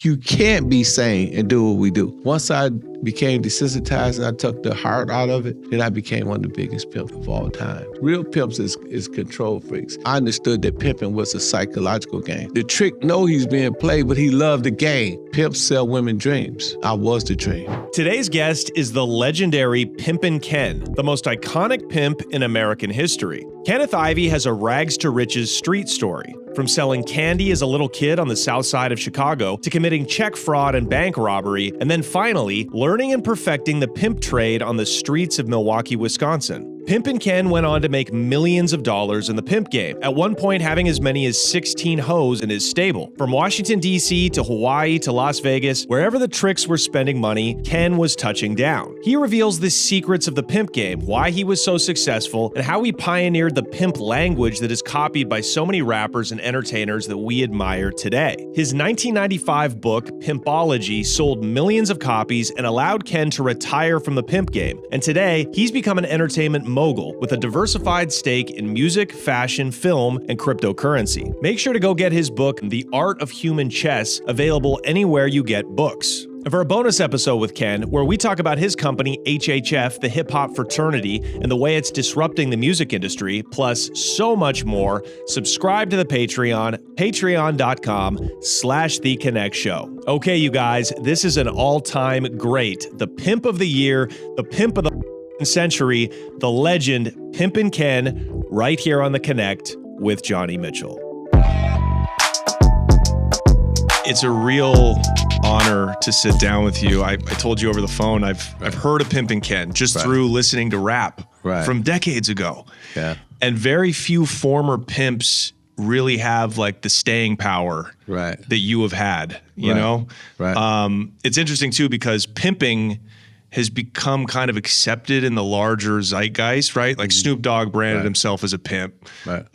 You can't be sane and do what we do. Once I became desensitized and I took the heart out of it, then I became one of the biggest pimps of all time. Real pimps is control freaks. I understood that pimping was a psychological game. The trick, no, he's being played, but he loved the game. Pimps sell women dreams. I was the dream. Today's guest is the legendary Pimpin Ken, the most iconic pimp in American history. Kenneth Ivey has a rags to riches street story. From selling candy as a little kid on the south side of Chicago to committing check fraud and bank robbery, and then finally learning and perfecting the pimp trade on the streets of Milwaukee, Wisconsin. Pimpin Ken went on to make millions of dollars in the pimp game, at one point having as many as 16 hoes in his stable. From Washington, D.C. to Hawaii to Las Vegas, wherever the tricks were spending money, Ken was touching down. He reveals the secrets of the pimp game, why he was so successful, and how he pioneered the pimp language that is copied by so many rappers and entertainers that we admire today. His 1995 book, Pimpology, sold millions of copies and allowed Ken to retire from the pimp game. And today, he's become an entertainment mogul with a diversified stake in music, fashion, film, and cryptocurrency. Make sure to go get his book, The Art of Human Chess, available anywhere you get books. And for a bonus episode with Ken, where we talk about his company, HHF, the hip-hop fraternity, and the way it's disrupting the music industry, plus so much more, subscribe to the Patreon, patreon.com/TheConnectShow. Okay, you guys, this is an all-time great, the pimp of the year, the pimp of the century, the legend, Pimpin Ken, right here on The Connect with Johnny Mitchell. It's a real honor to sit down with you. I told you over the phone, I've heard of Pimpin Ken just through listening to rap from decades ago. Yeah. And very few former pimps really have like the staying power that you have had, you know? Right. It's interesting too, because pimping has become kind of accepted in the larger zeitgeist, right? Like Snoop Dogg branded himself as a pimp. Right.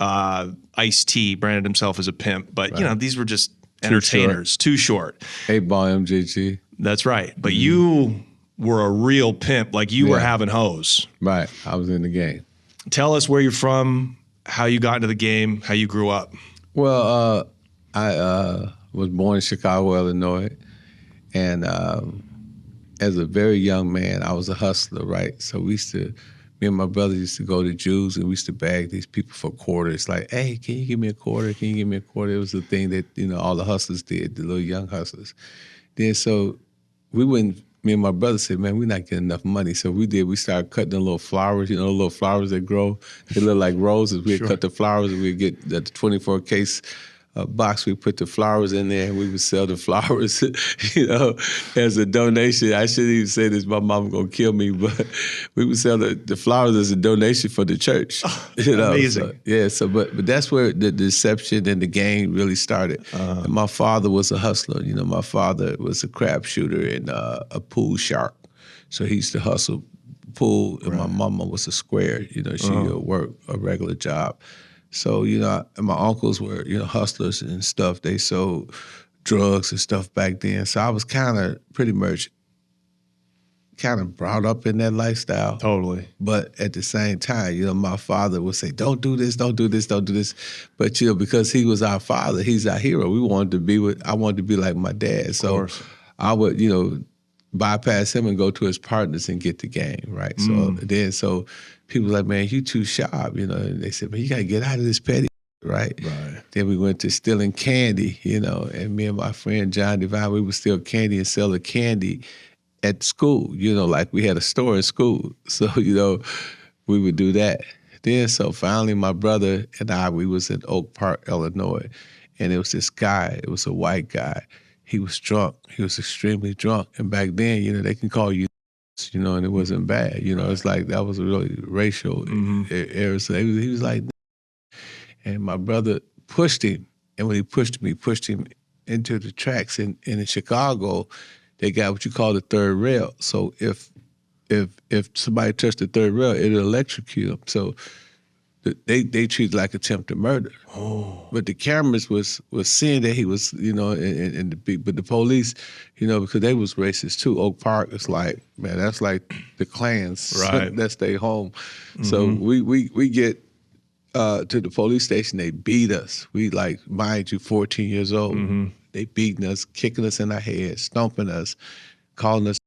Ice-T branded himself as a pimp. But, you know, these were just entertainers. Too short. 8-ball MJG. That's right. But you were a real pimp. Like you were having hoes. Right. I was in the game. Tell us where you're from, how you got into the game, how you grew up. Well, I was born in Chicago, Illinois. And as a very young man, I was a hustler, right? So me and my brother used to go to Jews and we used to bag these people for quarters. Like, hey, can you give me a quarter? Can you give me a quarter? It was the thing that, you know, all the hustlers did, the little young hustlers. Then so me and my brother said, man, we're not getting enough money. So we started cutting the little flowers, you know, the little flowers that grow. They look like roses. We'd cut the flowers and we'd get the 24-case box. We put the flowers in there and we would sell the flowers, you know, as a donation. I shouldn't even say this, my mom gonna kill me, but we would sell the flowers as a donation for the church. You know? Amazing. But that's where the deception and the game really started. And my father was a hustler. You know, my father was a crab shooter and a pool shark. So he used to hustle pool, and my mama was a square. You know, she worked a regular job. So, you know, and my uncles were, you know, hustlers and stuff. They sold drugs and stuff back then. So I was kind of pretty much brought up in that lifestyle. Totally. But at the same time, you know, my father would say, don't do this, don't do this, don't do this. But, you know, because he was our father, he's our hero. I wanted to be like my dad. So I would, you know, bypass him and go to his partners and get the game, right? So people were like, man, you too sharp, you know. And they said, man, you got to get out of this petty, right? Then we went to stealing candy, you know, and me and my friend John Divine, we would steal candy and sell the candy at school, you know, like we had a store in school. So, you know, we would do that. Then so finally my brother and we was in Oak Park, Illinois, and it was this guy, it was a white guy. He was drunk. He was extremely drunk. And back then, you know, they can call you, you know, and it wasn't bad. You know, it's like that was a really racial era. So he was like, and my brother pushed him. And when he pushed him into the tracks. And in Chicago, they got what you call the third rail. So if somebody touched the third rail, it'll electrocute them. So they treat it like attempted murder. But the cameras was seeing that he was, you know, but the police, you know, because they was racist too. Oak Park is like, man, that's like the Klans that stay home. So we get to the police station, they beat us. We like, mind you, 14 years old. They beating us, kicking us in our head, stomping us, calling us,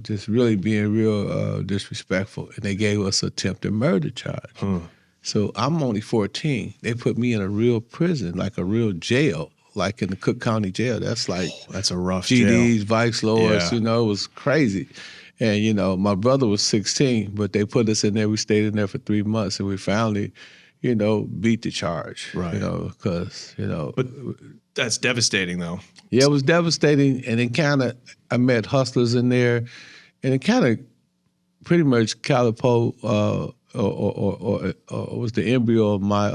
just really being real disrespectful. And they gave us attempted murder charge. So I'm only 14. They put me in a real prison, like a real jail, like in the Cook County jail. That's like that's a rough GDs, jail. vice lords, it was crazy. And, my brother was 16, but they put us in there. We stayed in there for 3 months, and we finally, beat the charge. Right. Because, But that's devastating, though. Yeah, it was devastating. And it I met hustlers in there, and it kind of pretty much catapult or was the embryo of my,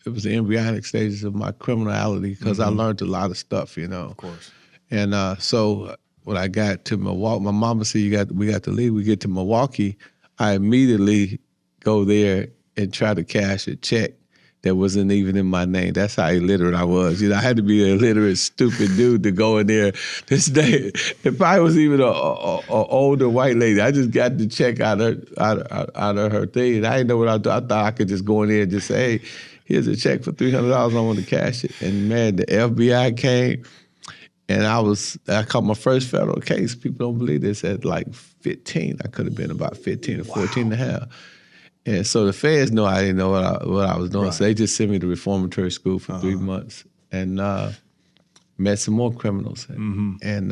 it was the embryonic stages of my criminality, because I learned a lot of stuff, Of course. And so when I got to Milwaukee, my mama said, we got to leave. We get to Milwaukee, I immediately go there and try to cash a check that wasn't even in my name. That's how illiterate I was. I had to be an illiterate, stupid dude to go in there. This day, it probably was even an older white lady. I just got the check out of her thing. And I didn't know what I thought. I thought I could just go in there and just say, hey, here's a check for $300. I want to cash it. And man, the FBI came. And I caught my first federal case. People don't believe this, at like 15. I could have been about 15 or 14 and a half. And so the feds know I didn't know what I was doing. Right. So they just sent me to reformatory school for 3 months and met some more criminals. And,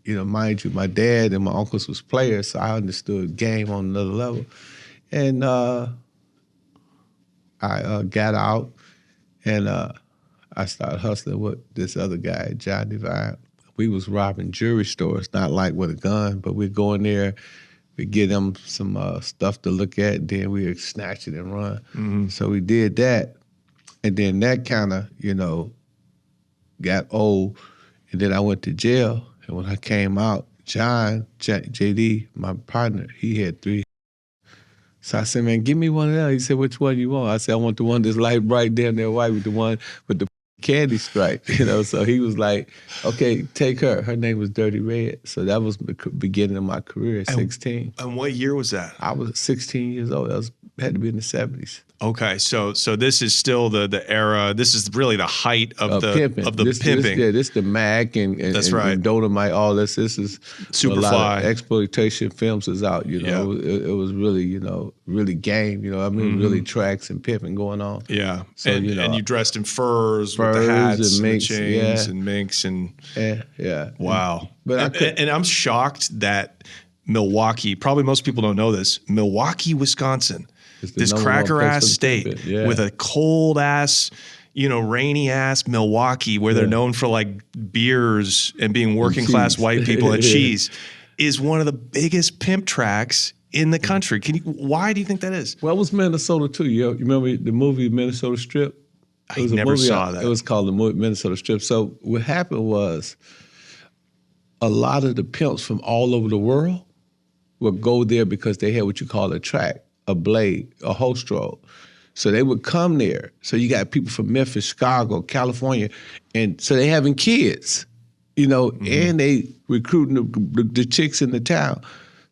mind you, my dad and my uncles was players, so I understood game on another level. And I got out and I started hustling with this other guy, John Divine. We was robbing jewelry stores, not like with a gun, but we'd go in there, we'd get them some stuff to look at, and then we'd snatch it and run. So we did that. And then that kind of, got old. And then I went to jail. And when I came out, JD, my partner, he had 3. So I said, man, give me one of them. He said, which one you want? I said, I want the one that's light bright down there white with the one with the candy stripe, So he was like, okay, take her. Her name was Dirty Red. So that was the beginning of my career at 16. And what year was that? I was 16 years old. Had to be in the 70s. Okay, so this is still the era. This is really the height of the pimping. Pimping. This the Mac and that's right. And Dolomite. All this. This is Superfly. A lot of exploitation films is out. It was really really game. Really tracks and pimping going on. Yeah. So and you dressed in furs with the hats and minks, the chains and minks and yeah. Wow. But and I'm shocked that Milwaukee. Probably most people don't know this. Milwaukee, Wisconsin. This cracker ass state with a cold ass, rainy ass Milwaukee, where they're known for like beers and being working class white people and cheese, is one of the biggest pimp tracks in the country. Why do you think that is? Well, it was Minnesota too. You remember the movie Minnesota Strip? I never saw that. It was called the Minnesota Strip. So what happened was a lot of the pimps from all over the world would go there because they had what you call a track. A blade, a host road. So they would come there. So you got people from Memphis, Chicago, California, and so they having kids, and they recruiting the chicks in the town.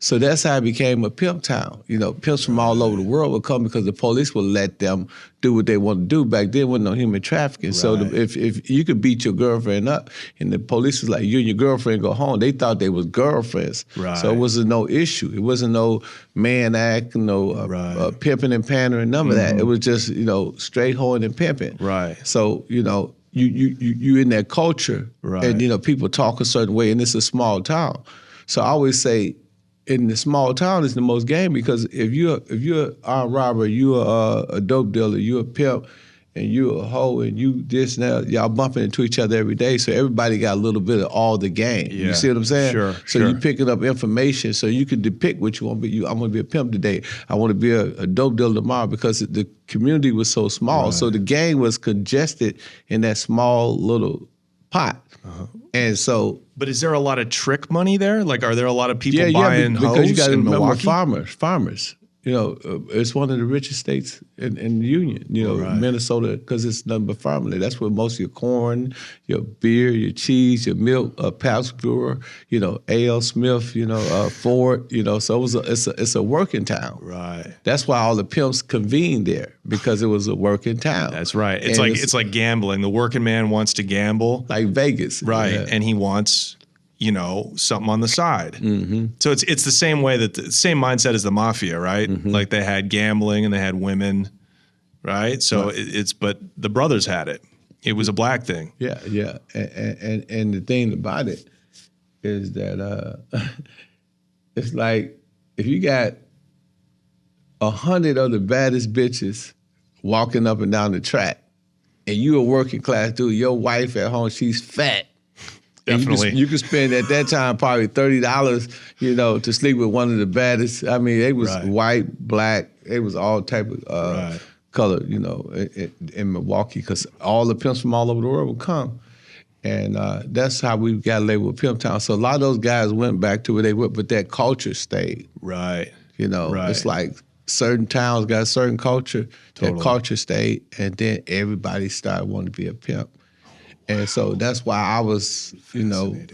So that's how it became a pimp town. Pimps from all over the world would come because the police would let them do what they want to do. Back then, wasn't no human trafficking. Right. So if you could beat your girlfriend up, and the police was like, you and your girlfriend go home, they thought they was girlfriends. Right. So it wasn't no issue. It wasn't no man act, pimping and pandering, none of that. It was just, straight hoeing and pimping. Right. So, you in that culture, right. And, people talk a certain way, and it's a small town. So I always say, in the small town is the most game, because if you're an armed robber, you're a dope dealer, you're a pimp, and you're a hoe, and you this and that, y'all bumping into each other every day. So everybody got a little bit of all the game. Yeah. You see what I'm saying? Sure. So you're picking up information, so you can depict what you want to be. I'm going to be a pimp today. I want to be a dope dealer tomorrow, because the community was so small. Right. So the gang was congested in that small little pot. And so, but is there a lot of trick money there? Like, are there a lot of people because buying you hoes got to in remember Milwaukee? farmers. It's one of the richest states in the union, Minnesota, because it's nothing but farmland. That's where most of your corn, your beer, your cheese, your milk, Pabst Brewer, A.L. Smith, Ford, so it's a working town. Right. That's why all the pimps convened there, because it was a working town. That's right. It's like gambling. The working man wants to gamble. Like Vegas. Right. Yeah. And he wants something on the side. Mm-hmm. So it's the same way that the same mindset as the mafia, right? Mm-hmm. Like they had gambling and they had women, right? So but the brothers had it. It was a black thing. Yeah, yeah. And the thing about it is that it's like if you got 100 of the baddest bitches walking up and down the track, and you a working class dude, your wife at home, she's fat. Definitely. You could spend at that time probably $30, to sleep with one of the baddest. I mean, they was white, black, it was all type of color, in Milwaukee, because all the pimps from all over the world would come. And that's how we got labeled with Pimp Town. So a lot of those guys went back to where they went, but that culture stayed. Right. It's like certain towns got a certain culture, that culture stayed, and then everybody started wanting to be a pimp. And so that's why I was,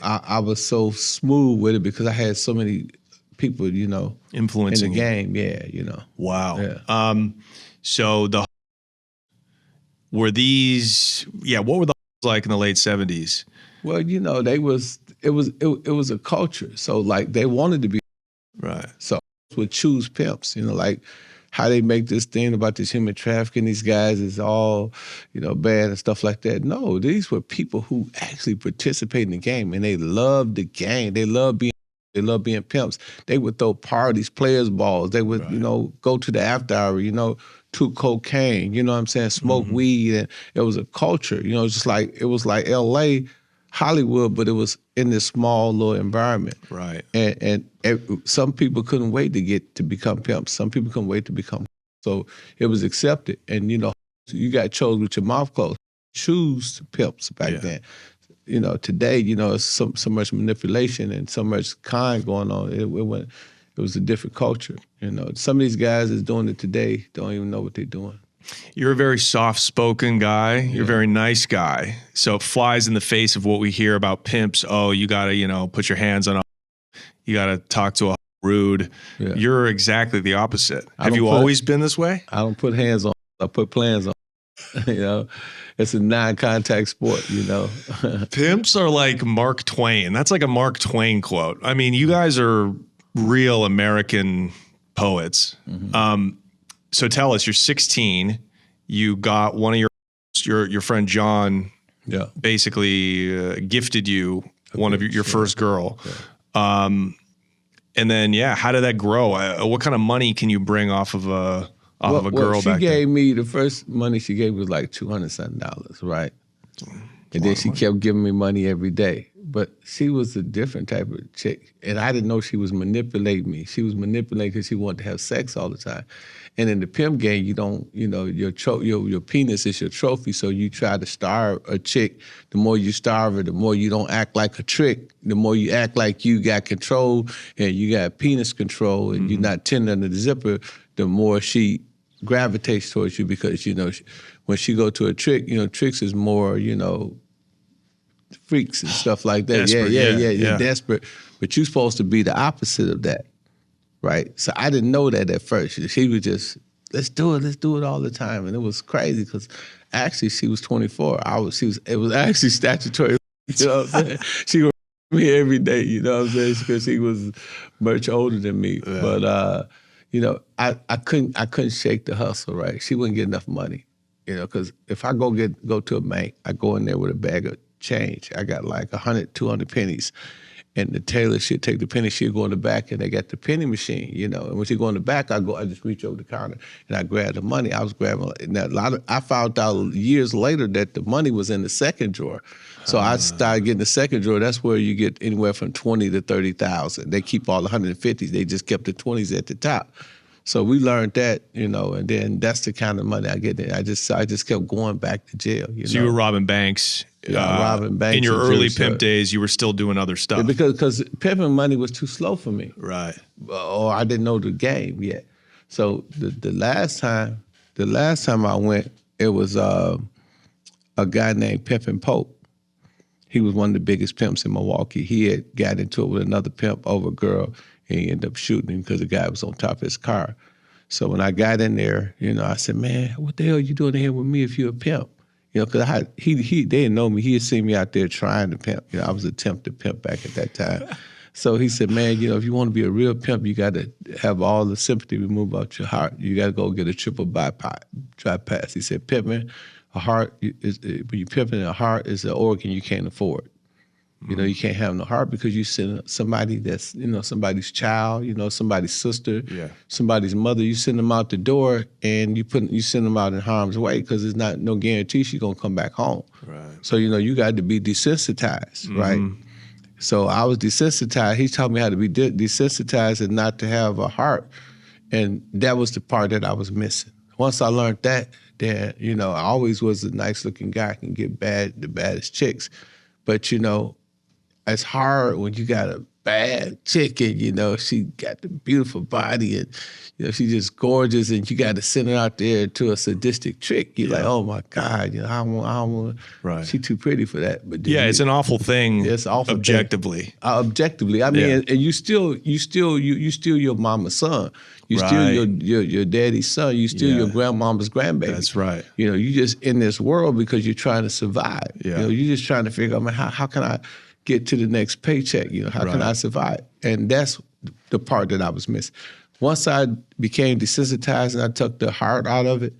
I was so smooth with it, because I had so many people, influencing in the game. Yeah, Wow. Yeah. So what were the like in the late 70s? Well, it was a culture. So like they wanted to be right. So would choose pimps, like how they make this thing about this human trafficking, these guys is all, bad and stuff like that. No, these were people who actually participate in the game, and they loved the game. They loved being pimps. They would throw parties, players' balls. They would, go to the after hour, to cocaine, you know what I'm saying, smoke weed. And it was a culture, it was like L.A., Hollywood, but it was in this small little environment. Right. And some people couldn't wait to become pimps. Some people couldn't wait to become. So it was accepted. And, you got chose with your mouth closed. Choose pimps back then. Today, it's so much manipulation and so much kind going on. It was a different culture. Some of these guys that's doing it today don't even know what they're doing. You're a very soft-spoken guy. You're a very nice guy. So it flies in the face of what we hear about pimps. Oh, you got to, put your hands on a, you got to talk to a rude. Yeah. You're exactly the opposite. Have you always been this way? I don't put hands on. I put plans on. It's a non-contact sport, Pimps are like Mark Twain. That's like a Mark Twain quote. I mean, you guys are real American poets. Mm-hmm. So tell us, you're 16. You got one of your friend John, basically gifted you one of your first girl, and then how did that grow? What kind of money can you bring off of a girl? She gave me the first money she gave was like $200 right? And then she kept giving me money every day. But she was a different type of chick, and I didn't know she was manipulating me. She was manipulating because she wanted to have sex all the time. And in the pimp game, you don't, your penis is your trophy, so you try to starve a chick. The more you starve her, the more you don't act like a trick. The more you act like you got control and you got penis control and you're not tender under the zipper, the more she gravitates towards you, because, when she go to a trick, tricks is more, freaks and stuff like that. Desperate, You're desperate. But you're supposed to be the opposite of that, right? So I didn't know that at first. She was just, let's do it all the time. And it was crazy, because actually she was 24. It was actually statutory, you know what I'm saying? She was me every day, you know what I'm saying? Because she was much older than me. Yeah. But, I couldn't shake the hustle, right? She wouldn't get enough money, because if I go to a bank, I go in there with a bag of change. I got like 100, 200 pennies. And the tailor, she'd take the penny, she'd go in the back, and they got the penny machine, And when she go in the back, I just reach over the counter and I grab the money. I was grabbing, I found out years later that the money was in the second drawer. So I started getting the second drawer. That's where you get anywhere from 20 to 30,000. They keep all the 150s. They just kept the 20s at the top. So we learned that, and then that's the kind of money I get. I just kept going back to jail. So you were robbing banks. Robbing banks. In your early pimp days, you were still doing other stuff. Yeah, because pimping money was too slow for me. Right. Or I didn't know the game yet. So the last time I went, it was a guy named Pimpin Pope. He was one of the biggest pimps in Milwaukee. He had got into it with another pimp over a girl, and he ended up shooting him because the guy was on top of his car. So when I got in there, I said, man, what the hell are you doing in here with me if you're a pimp? Because they didn't know me. He had seen me out there trying to pimp. I was attempting to pimp back at that time. So he said, man, if you want to be a real pimp, you got to have all the sympathy removed out your heart. You got to go get a triple bypass. He said, pimping, a heart, when you're pimping, a heart is an organ you can't afford. You can't have no heart because you send somebody that's, somebody's child, somebody's sister, somebody's mother. You send them out the door and you send them out in harm's way because there's not no guarantee she's gonna come back home. Right. So you got to be desensitized, right? So I was desensitized. He taught me how to be desensitized and not to have a heart, and that was the part that I was missing. Once I learned that, then I always was a nice looking guy, can get the baddest chicks, but it's hard when you got a bad chick and, she got the beautiful body and, she's just gorgeous and you got to send her out there to a sadistic trick. You're like, oh my God, I don't want, right. She's too pretty for that. But it's an awful thing. It's awful objectively. Thing. Objectively. I mean, and you still your mama's son. You still your daddy's son. You still your grandmama's grandbaby. That's right. You just in this world because you're trying to survive. Yeah. You're just trying to figure out, how can I get to the next paycheck? How can I survive? And that's the part that I was missing. Once I became desensitized and I took the heart out of it,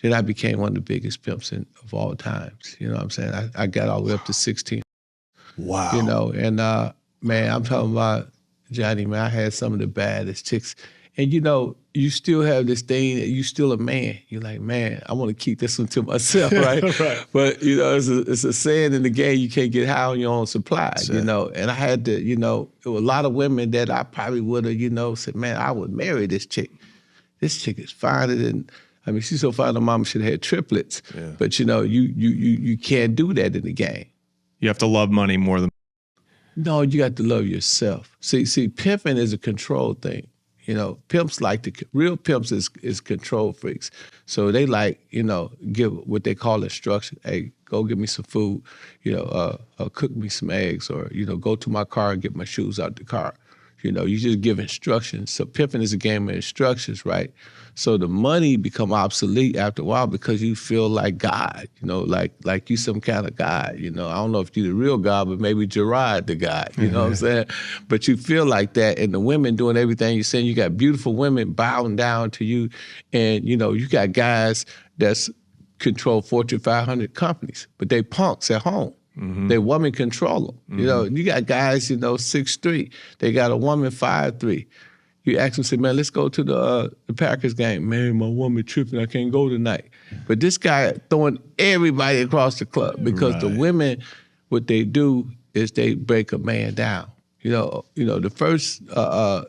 then I became one of the biggest pimps of all times. You know what I'm saying? I got all the way up to 16. Wow. And man, I'm talking about, Johnny, man, I had some of the baddest chicks. And you still have this thing that you still a man. You're like, man, I want to keep this one to myself, right? Right. But it's a saying in the game, you can't get high on your own supply, And I had to, there were a lot of women that I probably would have, said, man, I would marry this chick. This chick is finer than, she's so fine, her mama should have had triplets. Yeah. But you can't do that in the game. You have to love money more than. No, you got to love yourself. See, pimping is a control thing. Pimps real pimps is control freaks. So they give what they call instruction. Hey, go get me some food, cook me some eggs, or, go to my car and get my shoes out the car. You just give instructions. So pimping is a game of instructions, right? So the money become obsolete after a while because you feel like God, like you some kind of God. I don't know if you're the real God, but maybe Gerard the God, you know what I'm saying? But you feel like that, and the women doing everything you're saying. You got beautiful women bowing down to you, and you got guys that's control Fortune 500 companies, but they punks at home. They woman control them. You got guys, 6'3". They got a woman 5'3". You ask them, say, man, let's go to the Packers game. Man, my woman tripping, I can't go tonight. But this guy throwing everybody across the club because the women, what they do is they break a man down. The first, I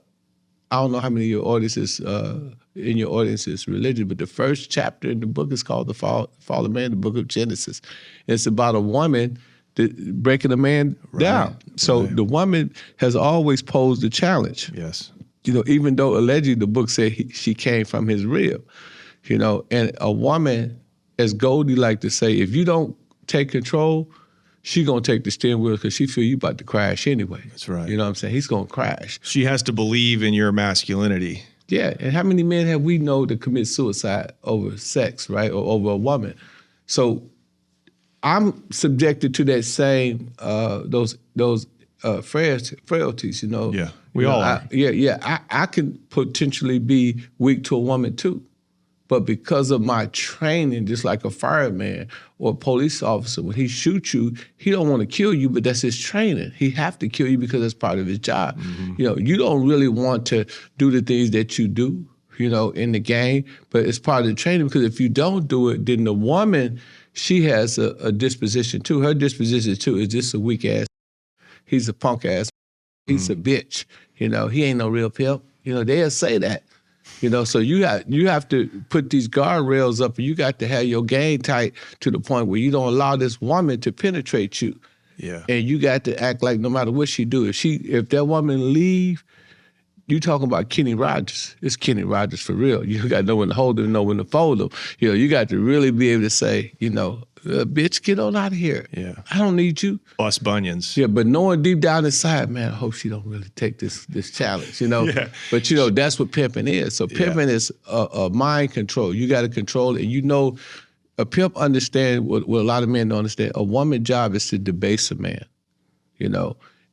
don't know how many of your audience is in your audience is religious, but the first chapter in the book is called The Fall of Man, the book of Genesis. It's about a woman breaking a man down. So the woman has always posed the challenge. Yes. Even though allegedly the book said she came from his rib, and a woman, as Goldie like to say, if you don't take control, she gonna take the steering wheel because she feel you about to crash anyway. That's right. You know what I'm saying? He's gonna crash. She has to believe in your masculinity. Yeah, and how many men have we known to commit suicide over sex, right, or over a woman? So I'm subjected to that same those frailties, Yeah, we all are. I can potentially be weak to a woman too, but because of my training, just like a fireman or a police officer, when he shoots you, he don't want to kill you, but that's his training. He have to kill you because that's part of his job. You don't really want to do the things that you do, in the game, but it's part of the training because if you don't do it, then the woman, she has a disposition too. Her disposition too is just a weak ass. He's a punk ass. He's a bitch. He ain't no real pimp. They'll say that. So you have to put these guardrails up, and you got to have your game tight to the point where you don't allow this woman to penetrate you. Yeah. And you got to act like no matter what she do, if that woman leave, you talking about Kenny Rogers. It's Kenny Rogers for real. You got to know when to hold him, know when to fold him. You got to really be able to say, bitch, get on out of here. Yeah. I don't need you. Bust bunions. Yeah, but knowing deep down inside, man, I hope she don't really take this challenge, Yeah. But, that's what pimping is. So pimping is a mind control. You got to control it. And a pimp understand what a lot of men don't understand. A woman's job is to debase a man,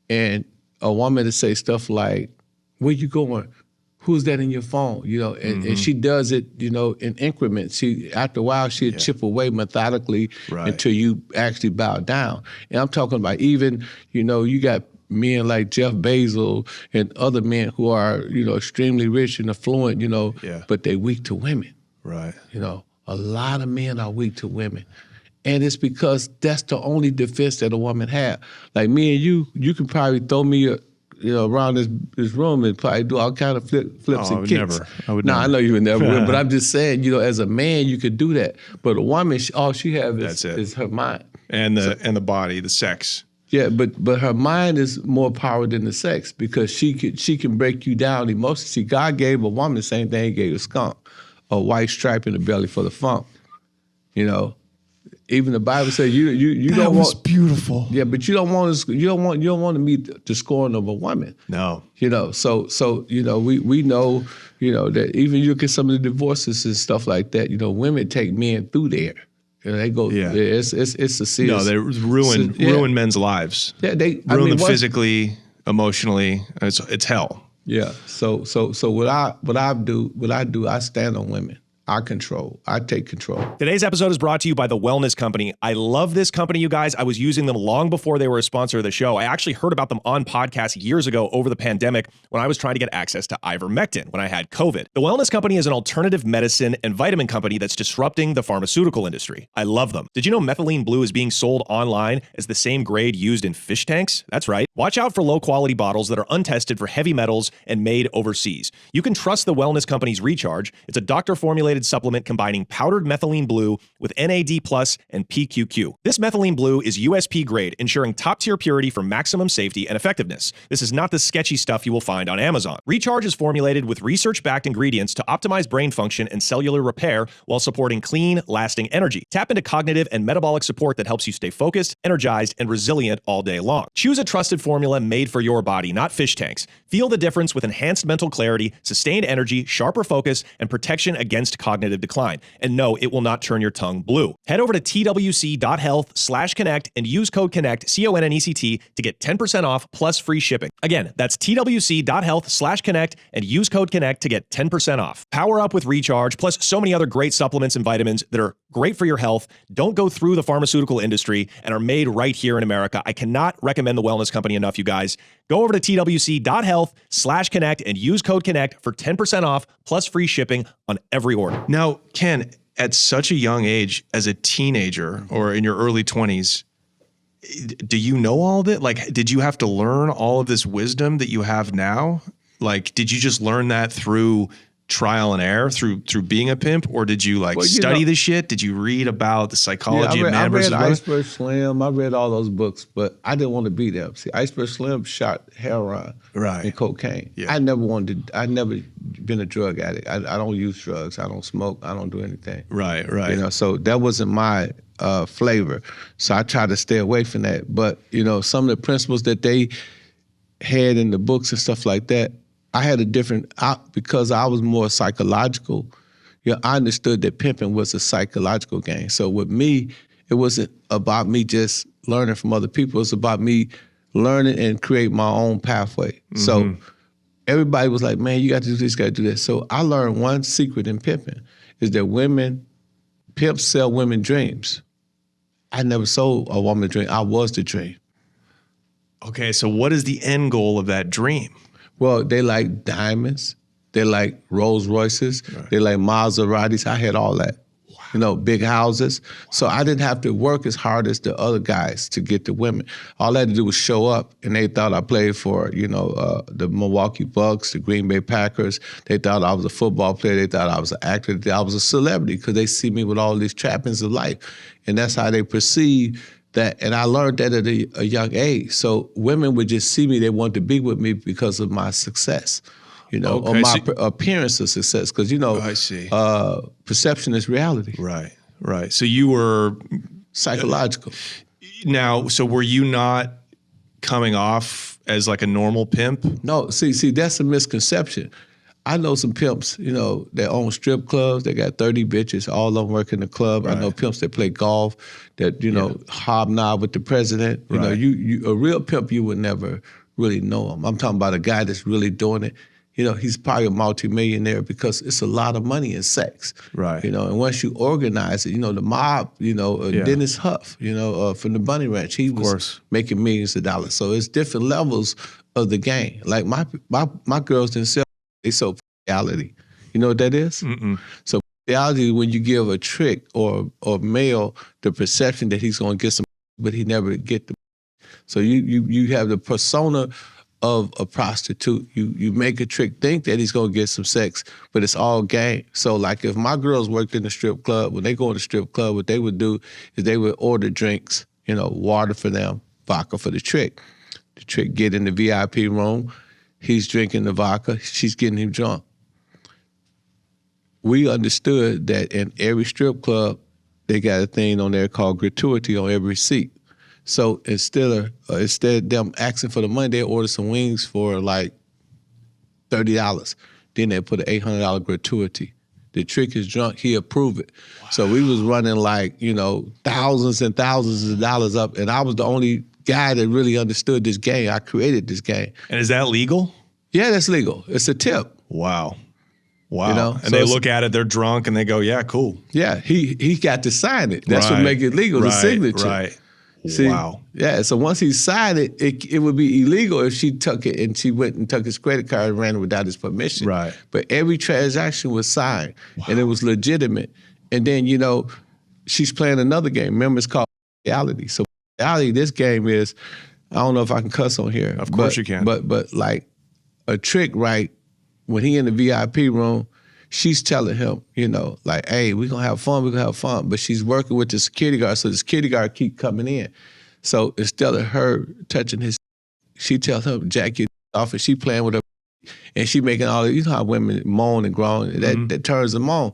and a woman to say stuff like, where you going? Who's that in your phone? And she does it, in increments. After a while, she'll chip away methodically until you actually bow down. And I'm talking about even, you got men like Jeff Bezos and other men who are, extremely rich and affluent, but they weak to women. Right. A lot of men are weak to women. And it's because that's the only defense that a woman have. Like me and you can probably throw me around this room and probably do all kind of flips and kicks. I would never. I know you would never would, but I'm just saying, as a man, you could do that. But a woman, all she has is her mind. And the body, the sex. Yeah, but her mind is more power than the sex because she can break you down emotionally. See, God gave a woman the same thing He gave a skunk, a white stripe in the belly for the funk. Even the Bible says you don't want. That was beautiful. Yeah, but you don't want to meet the scorn of a woman. No. So we know that even you look at some of the divorces and stuff like that. Women take men through there. They go. Yeah. It's a serious. No, they ruin men's lives. Yeah, they ruin them physically, emotionally. It's hell. Yeah. So what I do, I stand on women. I take control. Today's episode is brought to you by The Wellness Company. I love this company, you guys. I was using them long before they were a sponsor of the show. I actually heard about them on podcasts years ago over the pandemic when I was trying to get access to ivermectin when I had COVID. The Wellness Company is an alternative medicine and vitamin company that's disrupting the pharmaceutical industry. I love them. Did you know methylene blue is being sold online as the same grade used in fish tanks? That's right. Watch out for low-quality bottles that are untested for heavy metals and made overseas. You can trust the Wellness Company's Recharge. It's a doctor-formulated supplement combining powdered methylene blue with NAD+ and PQQ. This methylene blue is USP grade, ensuring top-tier purity for maximum safety and effectiveness. This is not the sketchy stuff you will find on Amazon. Recharge is formulated with research-backed ingredients to optimize brain function and cellular repair while supporting clean, lasting energy. Tap into cognitive and metabolic support that helps you stay focused, energized, and resilient all day long. Choose a trusted formula made for your body, not fish tanks. Feel the difference with enhanced mental clarity, sustained energy, sharper focus, and protection against cognitive decline. And no, it will not turn your tongue blue. Head over to twc.health/connect and use code CONNECT, CONNECT, to get 10% off plus free shipping. Again, that's twc.health/connect and use code CONNECT to get 10% off. Power up with Recharge, plus so many other great supplements and vitamins that are great for your health, don't go through the pharmaceutical industry, and are made right here in America. I cannot recommend the Wellness Company enough, you guys. Go over to twc.health/connect and use code CONNECT for 10% off plus free shipping on every order. Now, Ken, at such a young age, as a teenager or in your early 20s, do you know all of it? Like, did you have to learn all of this wisdom that you have now? Like, did you just learn that through trial and error, through being a pimp, or did you study the shit? Did you read about the psychology of man versus woman? I read Iceberg Slim. I read all those books, but I didn't want to be them. See, Iceberg Slim shot heroin and cocaine. Yeah. I never been a drug addict. I don't use drugs. I don't smoke. I don't do anything. Right. So that wasn't my flavor. So I tried to stay away from that. But some of the principles that they had in the books and stuff like that, I had a different, because I was more psychological, I understood that pimping was a psychological game. So with me, it wasn't about me just learning from other people. It's about me learning and create my own pathway. Mm-hmm. So everybody was like, man, you got to do this, you got to do this. So I learned one secret in pimping is that pimps sell women dreams. I never sold a woman a dream. I was the dream. Okay, so what is the end goal of that dream? Well, they like diamonds. They like Rolls Royces. Right. They like Maseratis. I had all that. Wow. Big houses. Wow. So I didn't have to work as hard as the other guys to get the women. All I had to do was show up, and they thought I played for, the Milwaukee Bucks, the Green Bay Packers. They thought I was a football player. They thought I was an actor. They thought I was a celebrity because they see me with all these trappings of life. And that's how they perceive that, and I learned that at a young age. So women would just see me, they wanted to be with me because of my success. you know, or Okay, my appearance of success. Because, you know, I see. Perception is reality. Right. So you were Psychological. now. So were you not coming off as like a normal pimp? No, see, that's a misconception. I know some pimps, you know, that own strip clubs. They got 30 bitches, all of them work in the club. Right. I know pimps that play golf, that, you know, hobnob with the president. You know, you a real pimp, you would never really know him. I'm talking about a guy that's really doing it. You know, he's probably a multimillionaire because it's a lot of money in sex. Right. You know, and once you organize it, you know, the mob, you know, Dennis Huff, you know, from the Bunny Ranch, he was making millions of dollars. So it's different levels of the game. Like my girls didn't sell, they sold reality. You know what that is? So reality, when you give a trick or male the perception that he's going to get some, but he never get the. So you have the persona of a prostitute. You make a trick, think that he's gonna get some sex, but it's all game. So like if my girls worked in the strip club, when they go in the strip club, what they would do is they would order drinks, you know, water for them, vodka for the trick. The trick get in the VIP room, he's drinking the vodka, she's getting him drunk. We understood that in every strip club, they got a thing on there called gratuity on every seat. So instead of them asking for the money, they order some wings for like $30. Then they put an $800 gratuity. The trick is drunk, he approved it. Wow. So we was running like, you know, thousands and thousands of dollars up, and I was the only guy that really understood this game. I created this game. And is that legal? Yeah, that's legal. It's a tip. Wow. You know? And so they look at it, they're drunk, and they go, yeah, cool. Yeah, he got to sign it. That's what make it legal, the signature. Right. See, wow. Yeah, so once he signed it, it would be illegal if she took it and she went and took his credit card and ran it without his permission. Right. But every transaction was signed, and it was legitimate. And then, you know, she's playing another game. Remember, it's called reality. So reality, this game is, I don't know if I can cuss on here. Of course you can. But like a trick, right, when he in the VIP room, she's telling him, you know, like, hey, we're going to have fun. But she's working with the security guard, so the security guard keep coming in. So instead of her touching his, she tells him, jack your off, and she playing with her, and she making all, you know how women moan and groan, and that turns them on.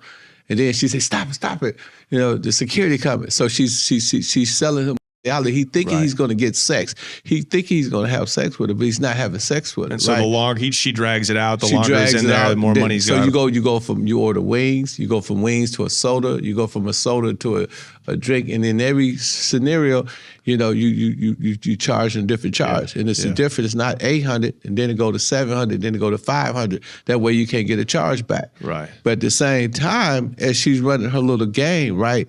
And then she says, stop it. You know, the security coming. So she's selling him reality. He thinking he's going to get sex. He think he's going to have sex with her, but he's not having sex with her. And so the longer she drags it out, the longer it's in there, the more money's got. So you go from, you order wings, you go from wings to a soda, you go from a soda to a drink, and in every scenario, you know, you charge a different charge, and it's a different. It's not $800, and then it go to $700, then it go to $500. That way you can't get a charge back. Right. But at the same time, as she's running her little game, right.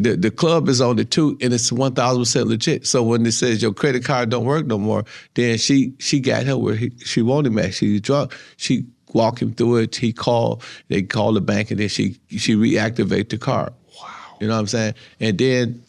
The club is on it too, and it's 1,000% legit. So when it says your credit card don't work no more, then she got him where she wanted him at. She's drunk. She walk him through it. They call the bank, and then she reactivate the card. Wow. You know what I'm saying? And then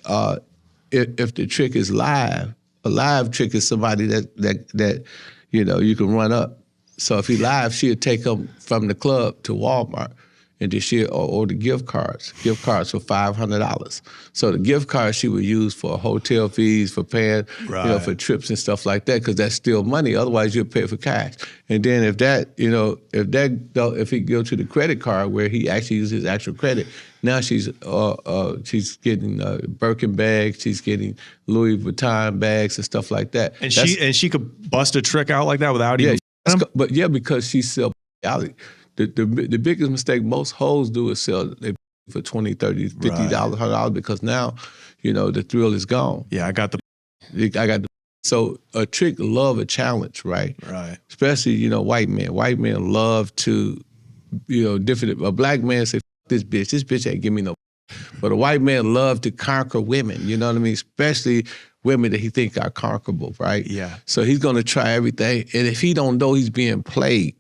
if the trick is live, a live trick is somebody that you know you can run up. So if he live, she'll take him from the club to Walmart. And then she'll order gift cards for $500. So the gift cards she would use for hotel fees, for paying, you know, for trips and stuff like that, because that's still money. Otherwise, you'll pay for cash. And then if he go to the credit card where he actually uses his actual credit, now she's getting Birkin bags, she's getting Louis Vuitton bags and stuff like that. And she could bust a trick out like that without even. But because she's sells reality. The biggest mistake most hoes do is sell they for $20, $30, $50, $100 because now, you know, the thrill is gone. Yeah, I got the. So a trick love a challenge, right? Right. Especially, you know, white men. White men love to, you know, different. A black man say, this bitch ain't give me no. But a white man love to conquer women, you know what I mean? Especially women that he think are conquerable, right? Yeah. So he's gonna try everything. And if he don't know he's being played,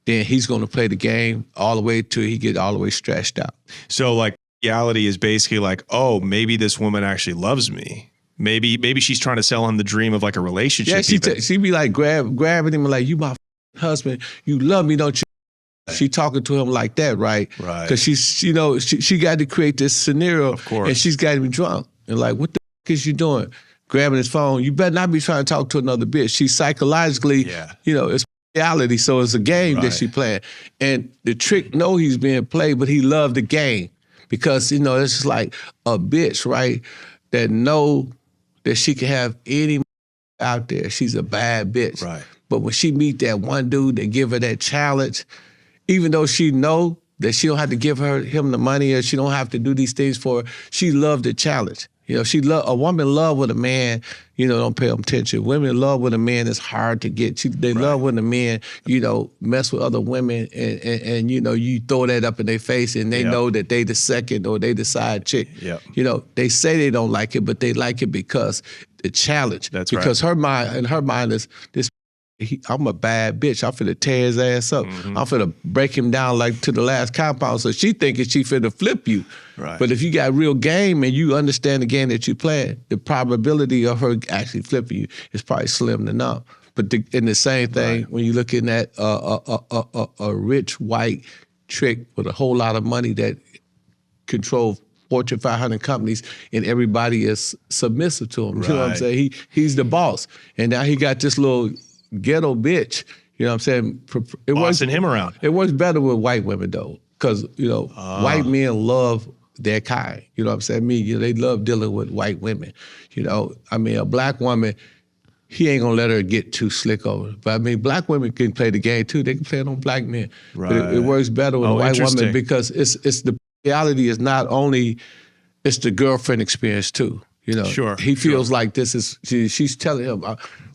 then he's going to play the game all the way till he get all the way stretched out. So like reality is basically like, oh, maybe this woman actually loves me. Maybe she's trying to sell him the dream of like a relationship. Yeah, she be like grabbing him like, you my husband, you love me, don't you? Right. She talking to him like that, right? Right. Because she's, you know, she got to create this scenario, of course, and she's got him drunk and like, what the is you doing? Grabbing his phone. You better not be trying to talk to another bitch. She psychologically, you know, it's reality. So it's a game that Right. she playing. And the trick know he's being played, but he loved the game. Because, you know, it's just like a bitch, right? That know that she can have any out there. She's a bad bitch. Right. But when she meet that one dude that give her that challenge, even though she know that she don't have to give him the money or she don't have to do these things for her, she loved the challenge. You know, a woman love with a man, you know, don't pay them attention. Women love with a man that's hard to get. They love when a man, you know, mess with other women and you know, you throw that up in their face and they know that they the second or they the side chick. Yep. You know, they say they don't like it, but they like it because the challenge. That's because her mind is this. I'm a bad bitch. I'm finna tear his ass up. I'm finna break him down like to the last compound. So she thinking she finna flip you. Right. But if you got real game and you understand the game that you playing, the probability of her actually flipping you is probably slim enough. But in the same thing, when you're looking at a rich white trick with a whole lot of money that control Fortune 500 companies, and everybody is submissive to him. You know what I'm saying? He's the boss, and now he got this little ghetto bitch. You know what I'm saying? Bossing him around. It works better with white women though, because you know white men love their kind. You know what I'm saying? You know, they love dealing with white women. You know, I mean, a black woman, he ain't gonna let her get too slick over it. But I mean, black women can play the game too. They can play it on black men. Right. But it works better with a white woman because it's the reality is not only, it's the girlfriend experience too. You know, he feels like this is, she's telling him,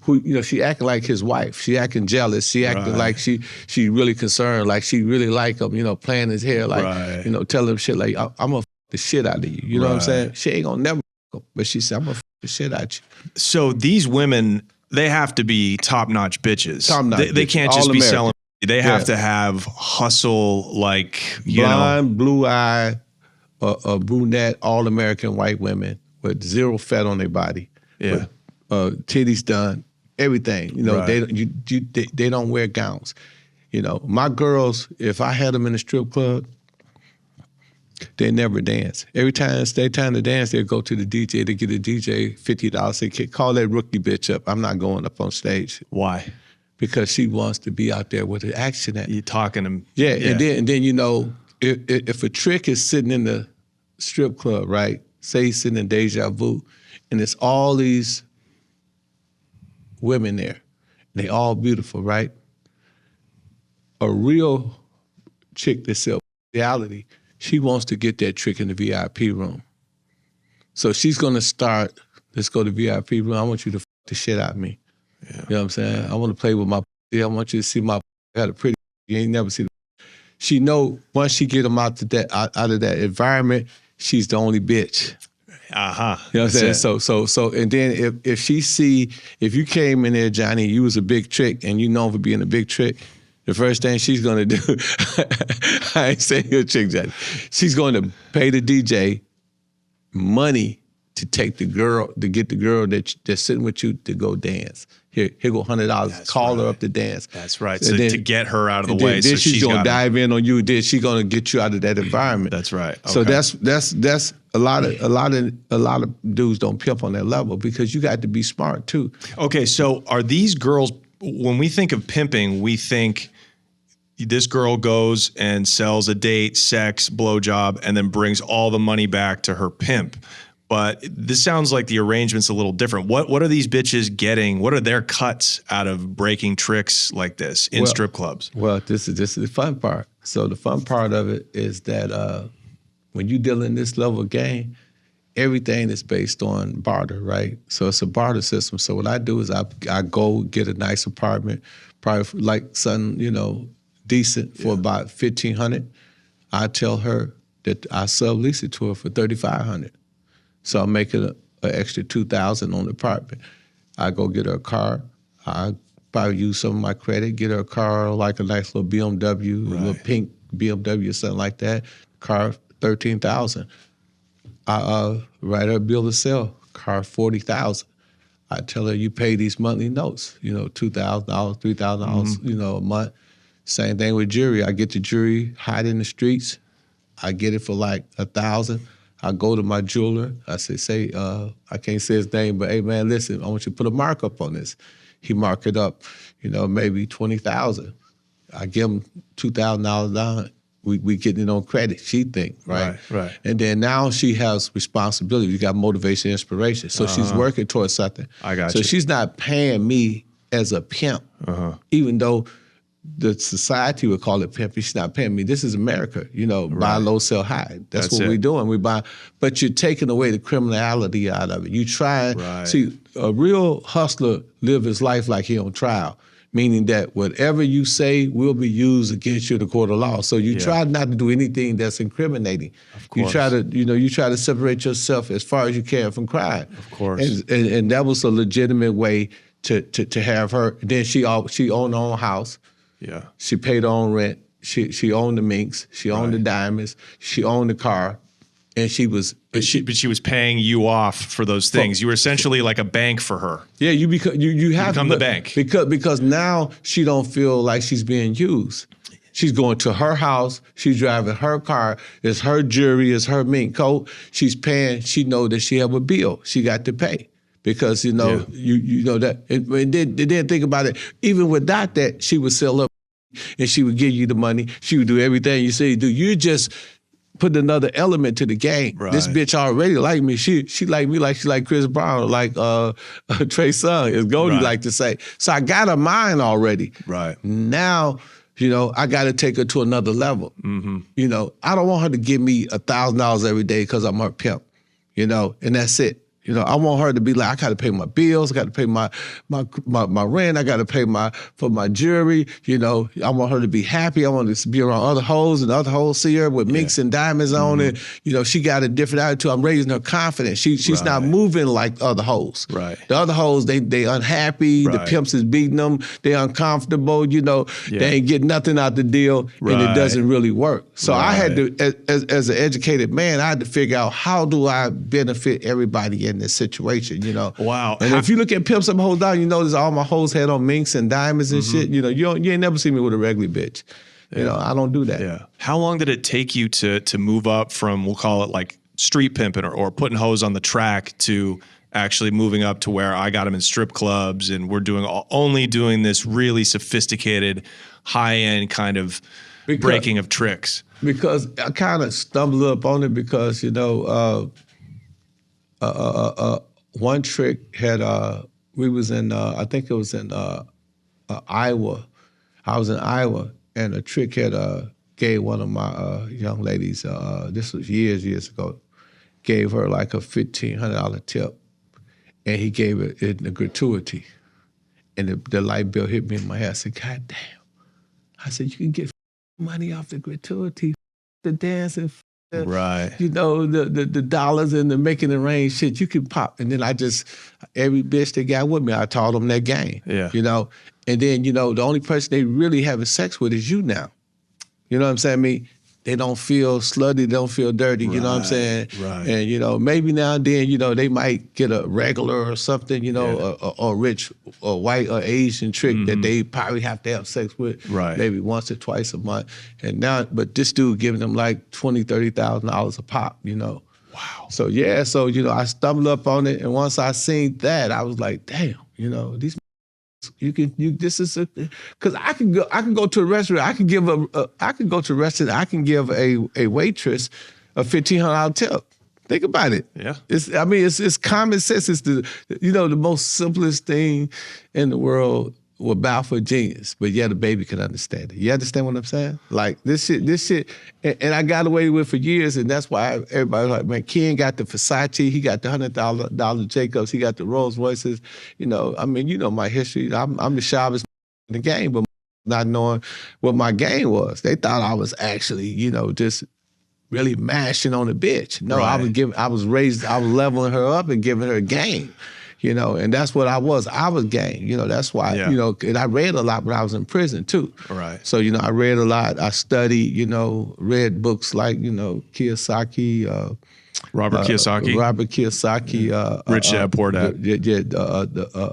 you know, she acting like his wife. She acting jealous. She acting like she really concerned, like she really like him, you know, playing his hair, like, you know, telling him shit like, I'm gonna f the shit out of you. You know what I'm saying? She ain't gonna never f him, but she said, I'm gonna f the shit out you. So these women, they have to be top-notch bitches. Top-notch They can't just All be American. selling. They have to have hustle, like, you blonde, blue eye, a brunette, all American white women with zero fat on their body. Yeah. With, titties done, everything. You know, they don't wear gowns. You know, my girls, if I had them in a strip club, they never dance. Every time it's their time to dance, they go to the DJ. They get a DJ $50. Say, call that rookie bitch up. I'm not going up on stage. Why? Because she wants to be out there with the action at. You talking to Yeah, and then you know, if a trick is sitting in the strip club, right? Say he's sitting in Deja Vu, and it's all these women there. They all beautiful, right? A real chick that sells reality, she wants to get that trick in the VIP room. So she's gonna start, let's go to the VIP room. I want you to f the shit out of me. Yeah. You know what I'm saying? I want to play with my I want you to see my I got a pretty, you ain't never seen it. She know once she get them out of that environment, she's the only bitch. You know what I'm saying? So, and then if she see, if you came in there, Johnny, you was a big trick and you known for being a big trick, the first thing she's gonna do, I ain't saying you're a chick, Johnny. She's gonna pay the DJ money to take the girl, to get the girl that's sitting with you to go dance. Here go $100. Call her up to dance. That's right. So then, to get her out of the way. Then she's gonna dive in on you. Then she's gonna get you out of that environment. That's right. Okay. So that's a lot of dudes don't pimp on that level because you got to be smart too. Okay, so are these girls? When we think of pimping, we think this girl goes and sells a date, sex, blowjob, and then brings all the money back to her pimp. But this sounds like the arrangement's a little different. What are these bitches getting? What are their cuts out of breaking tricks like this in strip clubs? Well, this is the fun part. So the fun part of it is that when you deal in this level of game, everything is based on barter, right? So it's a barter system. So what I do is I go get a nice apartment, probably like something, you know, decent for about $1,500. I tell her that I sublease it to her for $3,500. So I'm making an extra $2,000 on the apartment. I go get her a car. I probably use some of my credit, get her a car like a nice little BMW, a little pink BMW or something like that. Car, $13,000. I write her a bill to sell. Car, $40,000. I tell her you pay these monthly notes, you know, $2,000, $3,000, you know, a month. Same thing with jewelry. I get the jewelry, hide in the streets. I get it for like $1,000. I go to my jeweler. I say, I can't say his name, but hey man, listen, I want you to put a markup on this. he mark it up, maybe 20,000. I give him $2,000 down. We getting it on credit, she think, right? Right. And then now she has responsibility. You got motivation, inspiration. So she's working towards something. I got so you. she's not paying me as a pimp, even though the society would call it pimping. She's not paying me. This is America, buy low, sell high. That's what we're doing. We buy, but you're taking away the criminality out of it. You try, see, a real hustler live his life like he on trial. Meaning that whatever you say will be used against you in the court of law. So you try not to do anything that's incriminating. Of course. You try to, you try to separate yourself as far as you can from crime. Of course. And that was a legitimate way to have her. Then she owned her own house. Yeah. She paid her own rent. She owned the minks. She owned the diamonds. She owned the car. And she was, but she was paying you off for those things. You were essentially like a bank for her. Yeah, you have become the bank because now she don't feel like she's being used. She's going to her house. She's driving her car. It's her jewelry. It's her mink coat. She's paying. She know that she have a bill. She got to pay because you know that. And then think about it. Even without that, she would sell up and she would give you the money. She would do everything you say you do. You just put another element to the game. Right. This bitch already like me. She like me like she like Chris Brown, like Trey Songz, as Goldie like to say. So I got her mind already. Right. Now, I got to take her to another level. Mm-hmm. I don't want her to give me $1,000 every day because I'm her pimp, and that's it. I want her to be like, I got to pay my bills, I got to pay my rent, I got to pay for my jewelry. I want her to be happy. I want her to be around other hoes and other hoes see her with minks and diamonds on it. She got a different attitude. I'm raising her confidence. She's not moving like other hoes. Right. The other hoes, they unhappy. The pimps is beating them. They uncomfortable. They ain't getting nothing out the deal, and it doesn't really work. So I had to, as an educated man, I had to figure out how do I benefit everybody in this situation, Wow. And if you look at Pimp Some Hoes Down, you notice all my hoes had on minks and diamonds and shit. You ain't never seen me with a regular bitch. I don't do that. Yeah. How long did it take you to move up from, we'll call it like street pimping or putting hoes on the track to actually moving up to where I got them in strip clubs and we're only doing this really sophisticated, high-end kind of breaking of tricks? Because I kind of stumbled up on it because, one trick had, we was in, I think it was in Iowa. I was in Iowa, and a trick had gave one of my young ladies, this was years ago, gave her like a $1,500 tip, and he gave it in a gratuity. And the light bill hit me in my head. I said, God damn. I said, you can get money off the gratuity, the dancing, right. The dollars and the making it rain shit, you can pop. And then every bitch that got with me, I taught them that game. Yeah. And then, the only person they really having sex with is you now. You know what I'm saying? I mean, they don't feel slutty, they don't feel dirty, you know what I'm saying? Right. And, maybe now and then, they might get a regular or something, a rich or white or Asian trick that they probably have to have sex with maybe once or twice a month. And now, but this dude giving them like $20,000, $30,000 a pop, Wow. So, I stumbled up on it. And once I seen that, I was like, damn, these this is because I can go to a restaurant. I can give a waitress a $1,500 tip. Think about it. Yeah. It's common sense. It's the most simplest thing in the world will bow for genius, but the baby can understand it. You understand what I'm saying? Like this shit, and I got away with it for years, and that's why everybody's like, man, Ken got the Versace, he got the $100 Jacobs, he got the Rolls Royces. My history. I'm the sharpest in the game, but not knowing what my game was. They thought I was actually, just really mashing on a bitch. No, right. I was leveling her up and giving her a game. And that's what I was. I was game. That's why, and I read a lot when I was in prison too. Right. So, I read a lot. I studied, read books like, Kiyosaki. Robert Kiyosaki. Rich Dad, Poor Dad.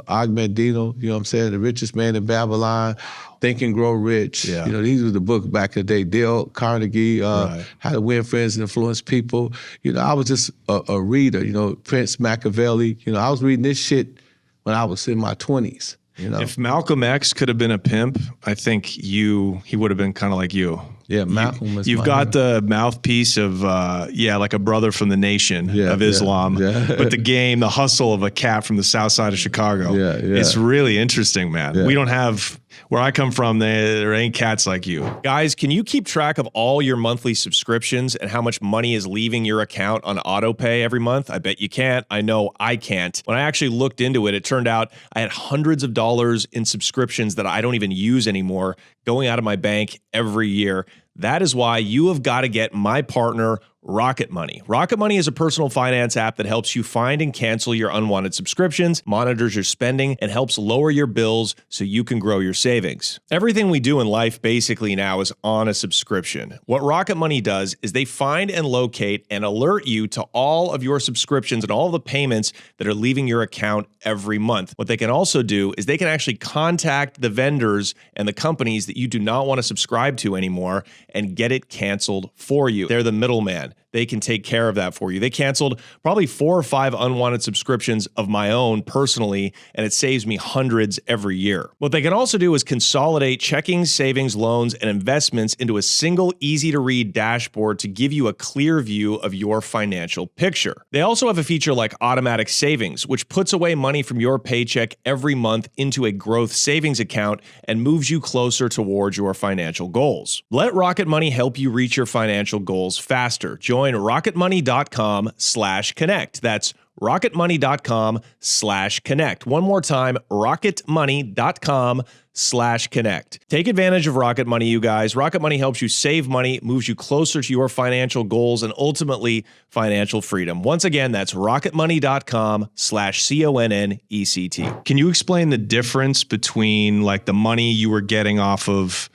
Agmendino, you know what I'm saying? The Richest Man in Babylon, Think and Grow Rich. Yeah. These were the books back in the day. Dale Carnegie, How to Win Friends and Influence People. I was just a reader, Prince Machiavelli. I was reading this shit when I was in my 20s. You know, if Malcolm X could have been a pimp, I think he would have been kind of like you. Yeah, Malcolm was You've my got hero. the mouthpiece of, like a brother from the nation of Islam, but the game, the hustle of a cat from the south side of Chicago. Yeah. It's really interesting, man. Yeah. We don't have, where I come from, there ain't cats like you. Guys, can you keep track of all your monthly subscriptions and how much money is leaving your account on auto pay every month? I bet you can't. I know I can't. When I actually looked into it, it turned out I had hundreds of dollars in subscriptions that I don't even use anymore going out of my bank every year. That is why you have got to get my partner, Rocket Money. Rocket Money is a personal finance app that helps you find and cancel your unwanted subscriptions, monitors your spending, and helps lower your bills so you can grow your savings. Everything we do in life basically now is on a subscription. What Rocket Money does is they find and locate and alert you to all of your subscriptions and all the payments that are leaving your account every month. What they can also do is they can actually contact the vendors and the companies that you do not want to subscribe to anymore and get it canceled for you. They're the middleman. They can take care of that for you. They canceled probably 4 or 5 unwanted subscriptions of my own personally, and it saves me hundreds every year. What they can also do is consolidate checking, savings, loans, and investments into a single, easy-to-read dashboard to give you a clear view of your financial picture. They also have a feature like automatic savings, which puts away money from your paycheck every month into a growth savings account and moves you closer towards your financial goals. Let Rocket Money help you reach your financial goals faster. Join rocketmoney.com/connect. That's rocketmoney.com/connect. One more time, rocketmoney.com/connect. Take advantage of Rocket Money, you guys. Rocket Money helps you save money, moves you closer to your financial goals, and ultimately financial freedom. Once again, that's rocketmoney.com/CONNECT. Can you explain the difference between like the money you were getting off of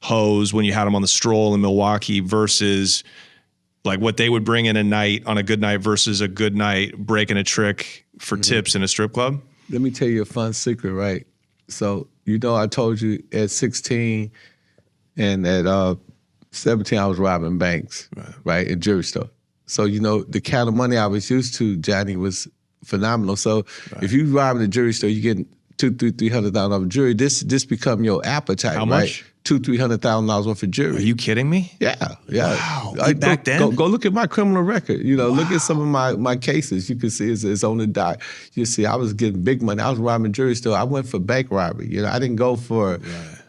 Hose when you had them on the stroll in Milwaukee versus like what they would bring in a night on a good night versus a good night breaking a trick for tips in a strip club? Let me tell you a fun secret, right? So, I told you at 16 and at 17, I was robbing banks, right, at jewelry store. So, the kind of money I was used to, Johnny, was phenomenal. So if you rob in a jewelry store, you get $300,000 jewelry. This become your appetite, How right? much? $200,000-$300,000 worth of jewelry. Are you kidding me? Yeah. Wow. Back then? Go look at my criminal record. Look at some of my cases. You can see it's on the dot. You see, I was getting big money. I was robbing jewelry store. I went for bank robbery. I didn't go for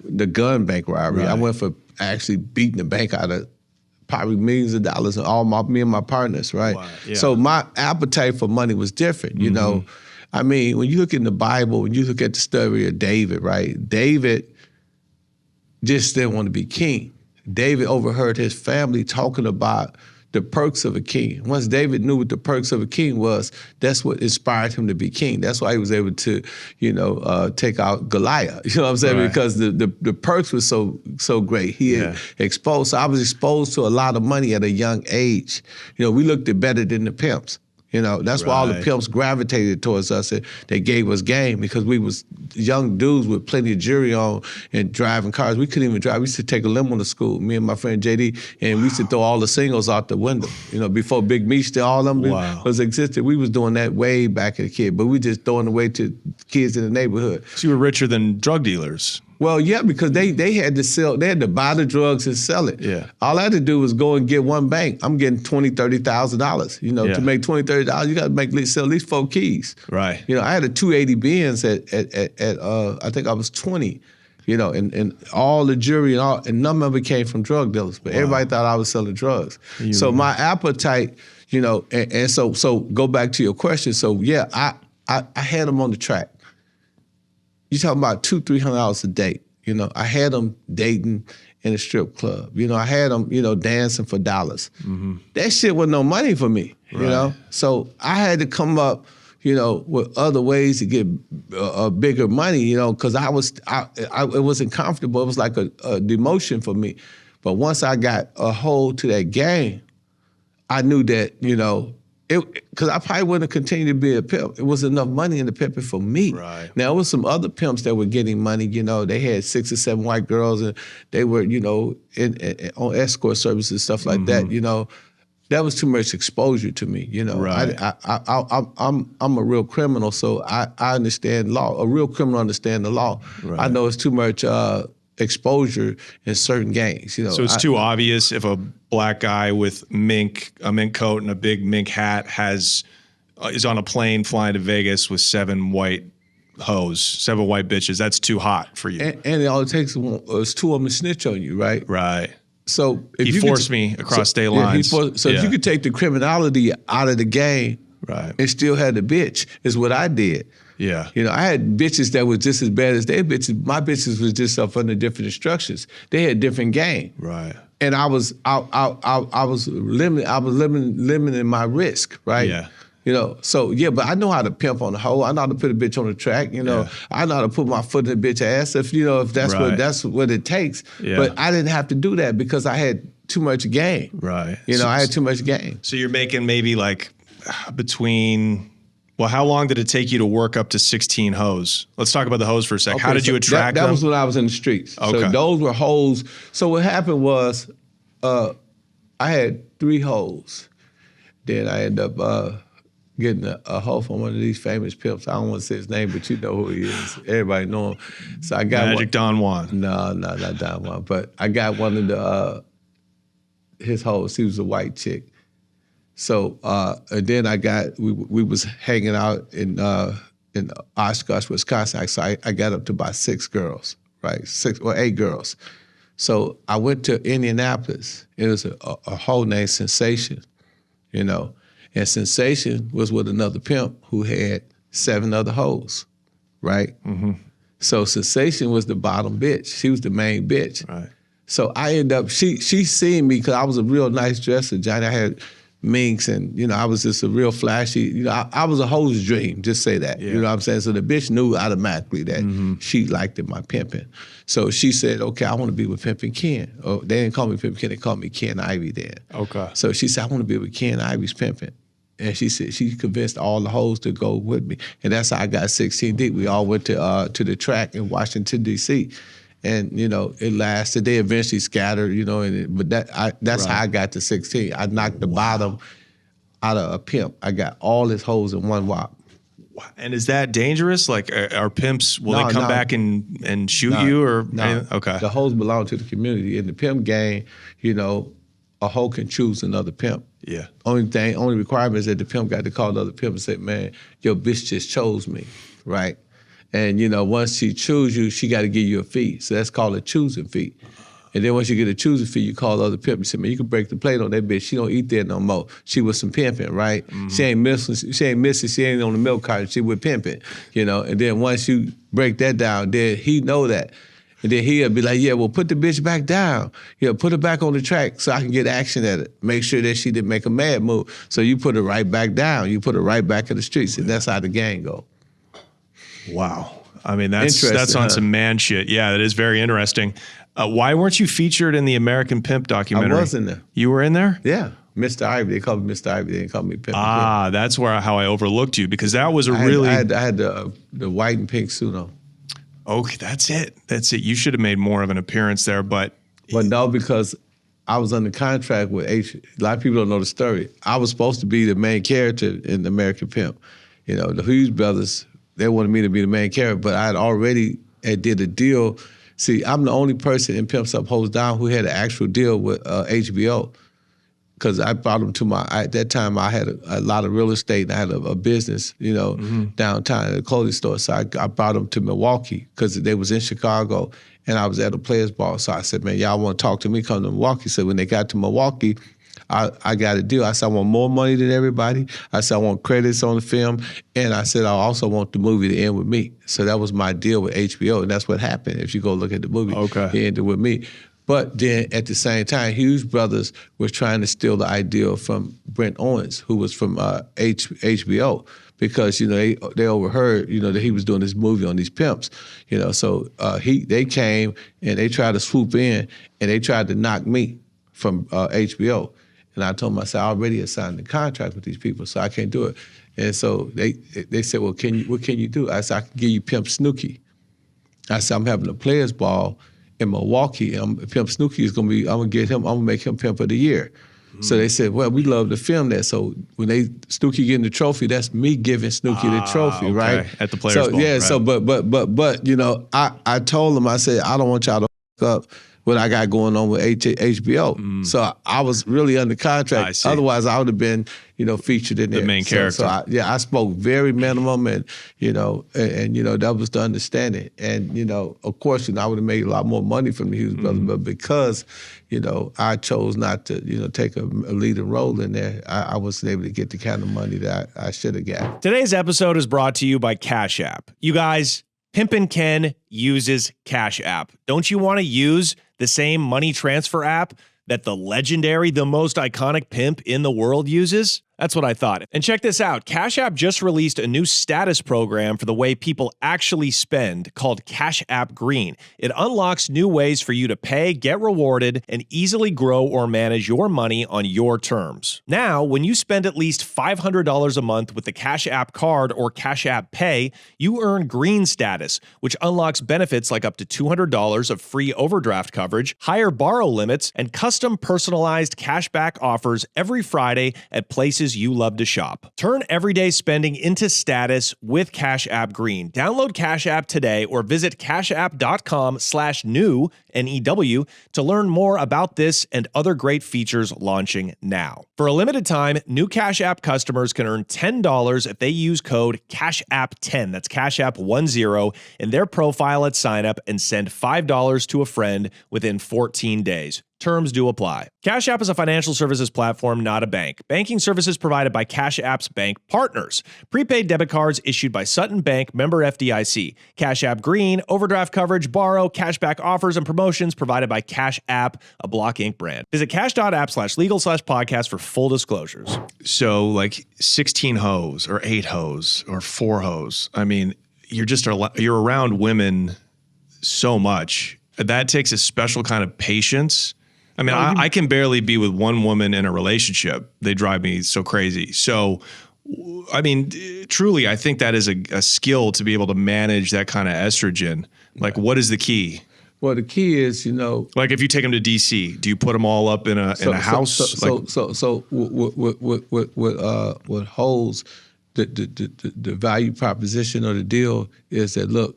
the gun bank robbery. I went for actually beating the bank out of probably millions of dollars and me and my partners, right? Wow. Yeah. So my appetite for money was different, I mean, when you look in the Bible, when you look at the story of David, right? David just didn't want to be king. David overheard his family talking about the perks of a king. Once David knew what the perks of a king was, that's what inspired him to be king. That's why he was able to, take out Goliath. You know what I'm saying? Right. Because the perks were so great. He had exposed. So I was exposed to a lot of money at a young age. We looked at better than the pimps. That's why all the pimps gravitated towards us. And they gave us game because we was young dudes with plenty of jewelry on and driving cars. We couldn't even drive. We used to take a limo to school, me and my friend JD, and we used to throw all the singles out the window. Before Big Meech, all of them was existed. We was doing that way back as a kid, but we just throwing away to kids in the neighborhood. So you were richer than drug dealers. Well, yeah, because they had to sell, they had to buy the drugs and sell it. Yeah. All I had to do was go and get one bank. I'm getting $20,000, $30,000. To make $20,000, $30, you got to sell at least 4 keys. Right. I had a 280 Benz at I think I was 20. And all the jewelry and none of it came from drug dealers, but everybody thought I was selling drugs. So my appetite, and so go back to your question. So yeah, I had them on the track. You're talking about $200-$300 a date. I had them dating in a strip club. I had them, dancing for dollars. Mm-hmm. That shit was no money for me, So I had to come up, with other ways to get bigger money, because it wasn't comfortable. It was like a demotion for me. But once I got a hold to that game, I knew that, because I probably wouldn't have continued to be a pimp. It was enough money in the pimping for me. Right. Now, there was some other pimps that were getting money. They had 6 or 7 white girls, and they were, on escort services, stuff like that. that was too much exposure to me. You know, Right. I'm a real criminal, so I understand law. A real criminal understand the law. Right. I know it's too much exposure in certain gangs. You know, So it's too obvious if a black guy with a mink coat and a big mink hat is on a plane flying to Vegas with 7 white bitches. That's too hot for you. And all it takes is 2 of them to snitch on you, right? Right. So if He you forced me across state lines. If you could take the criminality out of the game, right, and still have the bitch, is what I did. Yeah. You know, I had bitches that was just as bad as their bitches. My bitches was just up under different instructions. They had different game. Right. And I was limiting my risk, right? Yeah. You know, so yeah, but I know how to pimp on the hoe. I know how to put a bitch on the track. You know, I know how to put my foot in the bitch ass if that's what it takes. Yeah. But I didn't have to do that because I had too much game. Right. You know, I had too much game. So you're making maybe like how long did it take you to work up to 16 hoes? Let's talk about the hoes for a sec. Okay, How did you attract them? That was when I was in the streets. Okay. So those were hoes. So what happened was I had 3 hoes. Then I ended up getting a hoe from one of these famous pimps. I don't want to say his name, but you know who he is. Everybody know him. So I got Magic Don Juan. No, not Don Juan. But I got one of his hoes. She was a white chick. So and then we was hanging out in Oshkosh, Wisconsin. So I got up to about 6 girls, right? 6 or 8 girls. So I went to Indianapolis. It was a hoe named Sensation, you know. And Sensation was with another pimp who had 7 other hoes, right? Mm-hmm. So Sensation was the bottom bitch. She was the main bitch. Right. So I ended up, she seen me because I was a real nice dresser, Johnny. I had minks and, you know, I was just a real flashy, you know, I was a hoe's dream, just say that. Yeah. You know what I'm saying? So the bitch knew automatically that she liked it, my pimping. So she said, okay, I want to be with Pimpin Ken. Oh, they didn't call me Pimpin Ken, they called me Ken Ivy then. Okay. So she said, I want to be with Ken Ivy's pimping. And she said she convinced all the hoes to go with me. And that's how I got 16 deep. We all went to the track in Washington, D.C. And, you know, it lasted. They eventually scattered, you know, but that's how I got to 16. I knocked the bottom out of a pimp. I got all his hoes in one whop. And is that dangerous? Like, are pimps, will they come back and shoot you? Or anything? Okay. The hoes belong to the community. In the pimp game, you know, a hoe can choose another pimp. Yeah. Only requirement is that the pimp got to call the other pimp and say, man, your bitch just chose me, right? And, you know, once she choose you, she got to give you a fee. So that's called a choosing fee. And then once you get a choosing fee, you call the other pimp and say, man, you can break the plate on that bitch. She don't eat there no more. She was some pimping, right? Mm-hmm. She ain't missing. She ain't on the milk carton. She was pimping, you know? And then once you break that down, then he know that. And then he'll be like, yeah, well, put the bitch back down. You know, put her back on the track so I can get action at it. Make sure that she didn't make a mad move. So you put her right back down. You put her right back in the streets. And that's how the gang go. Wow. I mean, that's on some man shit. Yeah, that is very interesting. Why weren't you featured in the American Pimp documentary? I was in there. You were in there? Yeah. Mr. Ivy. They called me Mr. Ivy. They didn't call me Pimp. That's how I overlooked you, because that was I had the white and pink suit on. Okay, that's it. You should have made more of an appearance there, but no, because I was under contract with H. A lot of people don't know the story. I was supposed to be the main character in American Pimp. You know, the Hughes brothers, they wanted me to be the main character, but I had did a deal. See, I'm the only person in Pimps Up, Hoes Down who had an actual deal with HBO. Because I brought them at that time I had a lot of real estate and I had a business, you know, downtown at a clothing store. So I brought them to Milwaukee because they was in Chicago and I was at a players ball. So I said, man, y'all want to talk to me, come to Milwaukee. So when they got to Milwaukee, I got a deal. I said, I want more money than everybody. I said, I want credits on the film. And I said, I also want the movie to end with me. So that was my deal with HBO. And that's what happened. If you go look at the movie, it ended with me. But then at the same time, Hughes Brothers was trying to steal the idea from Brent Owens, who was from HBO, because, you know, they overheard, you know, that he was doing this movie on these pimps, you know. So they came and they tried to swoop in and they tried to knock me from HBO. And I told them, I said, I already had signed the contract with these people, so I can't do it. And so they said, well, what can you do? I said, I can give you Pimp Snooki. I said, I'm having a players ball in Milwaukee. Pimp Snooki is I'm gonna make him Pimp of the Year. So they said, well, we love to film that. So when Snooki getting the trophy, that's me giving Snooki the trophy, okay. right? At the Players Ball. Yeah, right. so but you know, I told them, I said, I don't want y'all to fuck up what I got going on with HBO. So I was really under contract. I see. Otherwise, I would have been, you know, featured in there. The main character. So I spoke very minimum, and you know, and you know, that was the understanding. And you know, of course, you know, I would have made a lot more money from the Hughes Brothers, but because you know, I chose not to, you know, take a leading role in there, I wasn't able to get the kind of money that I should have got. Today's episode is brought to you by Cash App. You guys, Pimpin Ken uses Cash App. Don't you want to use the same money transfer app that the legendary, the most iconic pimp in the world uses? That's what I thought. And check this out. Cash App just released a new status program for the way people actually spend called Cash App Green. It unlocks new ways for you to pay, get rewarded, and easily grow or manage your money on your terms. Now, when you spend at least $500 a month with the Cash App card or Cash App Pay, you earn Green status, which unlocks benefits like up to $200 of free overdraft coverage, higher borrow limits, and custom personalized cashback offers every Friday at places you love to shop. Turn everyday spending into status with Cash App Green. Download Cash App today or visit cashapp.com/new, N-E-W, to learn more about this and other great features launching now. For a limited time, new Cash App customers can earn $10 if they use code CASHAPP10, that's Cash App 10, in their profile at sign up and send $5 to a friend within 14 days. Terms do apply. Cash App is a financial services platform, not a bank. Banking services provided by Cash App's bank partners. Prepaid debit cards issued by Sutton Bank, member FDIC. Cash App Green, overdraft coverage, borrow, cashback offers, and promotions provided by Cash App, a Block Inc. brand. Visit cash.app/legal/podcast for full disclosures. So like 16 hoes or 8 hoes or 4 hoes. I mean, you're around women so much. That takes a special kind of patience. I mean, I can barely be with one woman in a relationship. They drive me so crazy. So, I mean, truly, I think that is a skill to be able to manage that kind of estrogen. Like, what is the key? Well, the key is, you know, like if you take them to DC, do you put them all up in a house? So what holds the value proposition or the deal is that, look,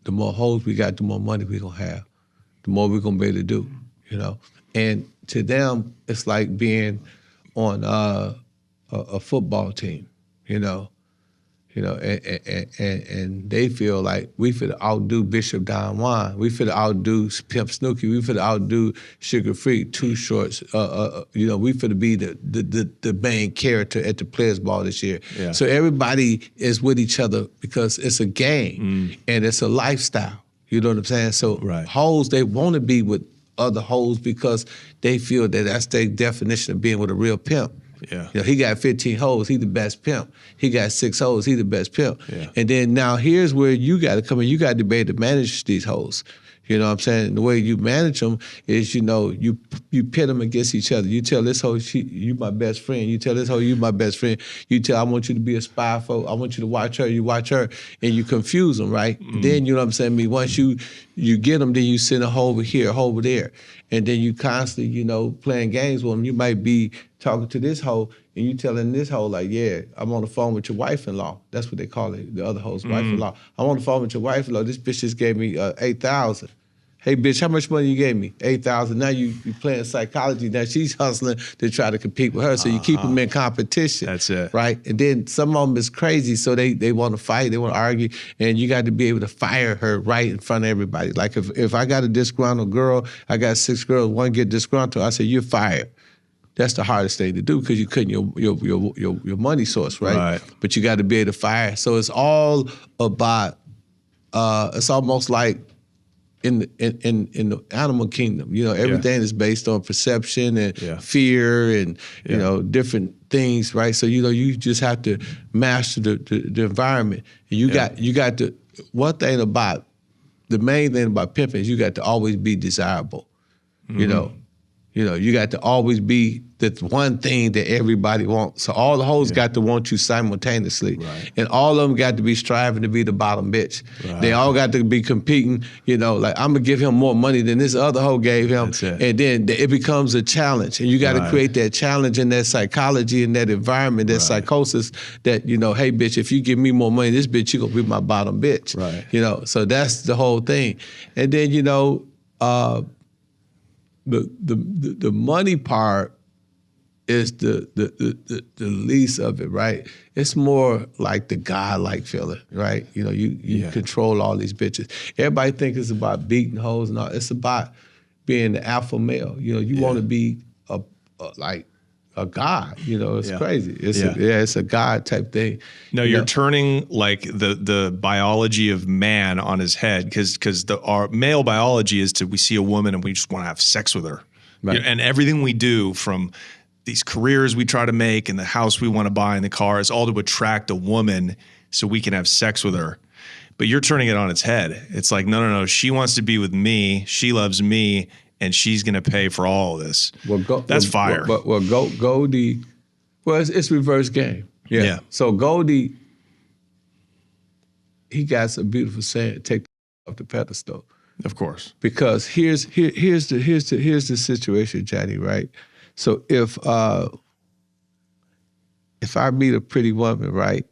the more hoes we got, the more money we're gonna have, the more we're gonna be able to do, you know. And to them, it's like being on a football team, you know, and they feel like we finna outdo Bishop Don Juan, we finna outdo Pimp Snooki, we finna outdo Sugar Free, Too Shorts, you know, we finna be the main character at the Players Ball this year. Yeah. So everybody is with each other because it's a game and it's a lifestyle. You know what I'm saying? So hoes, they want to be with other hoes because they feel that that's their definition of being with a real pimp. Yeah. You know, he got 15 hoes, he the best pimp. He got 6 hoes, he the best pimp. Yeah. And then now here's where you got to come in. You got to be able to manage these hoes. You know what I'm saying? The way you manage them is, you know, you pit them against each other. You tell this hoe, you my best friend. You tell this hoe, you my best friend. You tell, I want you to be a spy for, I want you to watch her, you watch her, and you confuse them, right? Then, you know what I'm saying? Once you get them, then you send a hoe over here, a hoe over there. And then you constantly, you know, playing games with them. You might be talking to this hoe, and you telling this hoe, like, yeah, I'm on the phone with your wife-in-law. That's what they call it, the other hoe's wife-in-law. I'm on the phone with your wife-in-law. This bitch just gave me $8,000. Hey, bitch, how much money you gave me? $8,000. Now you playing psychology. Now she's hustling to try to compete with her, so you keep them in competition. That's it. Right? And then some of them is crazy, so they want to fight, they want to argue, and you got to be able to fire her right in front of everybody. Like if I got a disgruntled girl, I got 6 girls, one get disgruntled, I say, you're fired. That's the hardest thing to do because you're cutting your money source, right? But you got to be able to fire. So it's all about, it's almost like in the animal kingdom, you know, everything is based on perception and fear and, you know, different things, right? So, you know, you just have to master the environment. And you got to, the main thing about pimping is you got to always be desirable, you know. You know, you got to always be the one thing that everybody wants. So all the hoes got to want you simultaneously. Right. And all of them got to be striving to be the bottom bitch. Right. They all got to be competing, you know, like I'm going to give him more money than this other hoe gave him. That's it. And then it becomes a challenge. And you got to Right. create that challenge and that psychology and that environment, that psychosis that, you know, hey, bitch, if you give me more money, this bitch, you going to be my bottom bitch. Right. You know, so that's the whole thing. And then, you know, the money part is the least of it, right? It's more like the God-like feeling, right? You know, you control all these bitches. Everybody thinks it's about beating hoes and all. It's about being the alpha male. You know, you want to be like a god. You know, it's crazy. It's a god type thing. No, you're turning like the biology of man on his head because our male biology is we see a woman and we just want to have sex with her. Right. And everything we do, from these careers we try to make and the house we want to buy and the car, is all to attract a woman so we can have sex with her. But you're turning it on its head. It's like, no. She wants to be with me. She loves me. And she's going to pay for all of this. That's fire. Goldie, it's reverse game. Yeah. So Goldie, he got a beautiful saying: "Take the off the pedestal." Of course. Because here's the situation, Johnny. Right. So if I meet a pretty woman, right,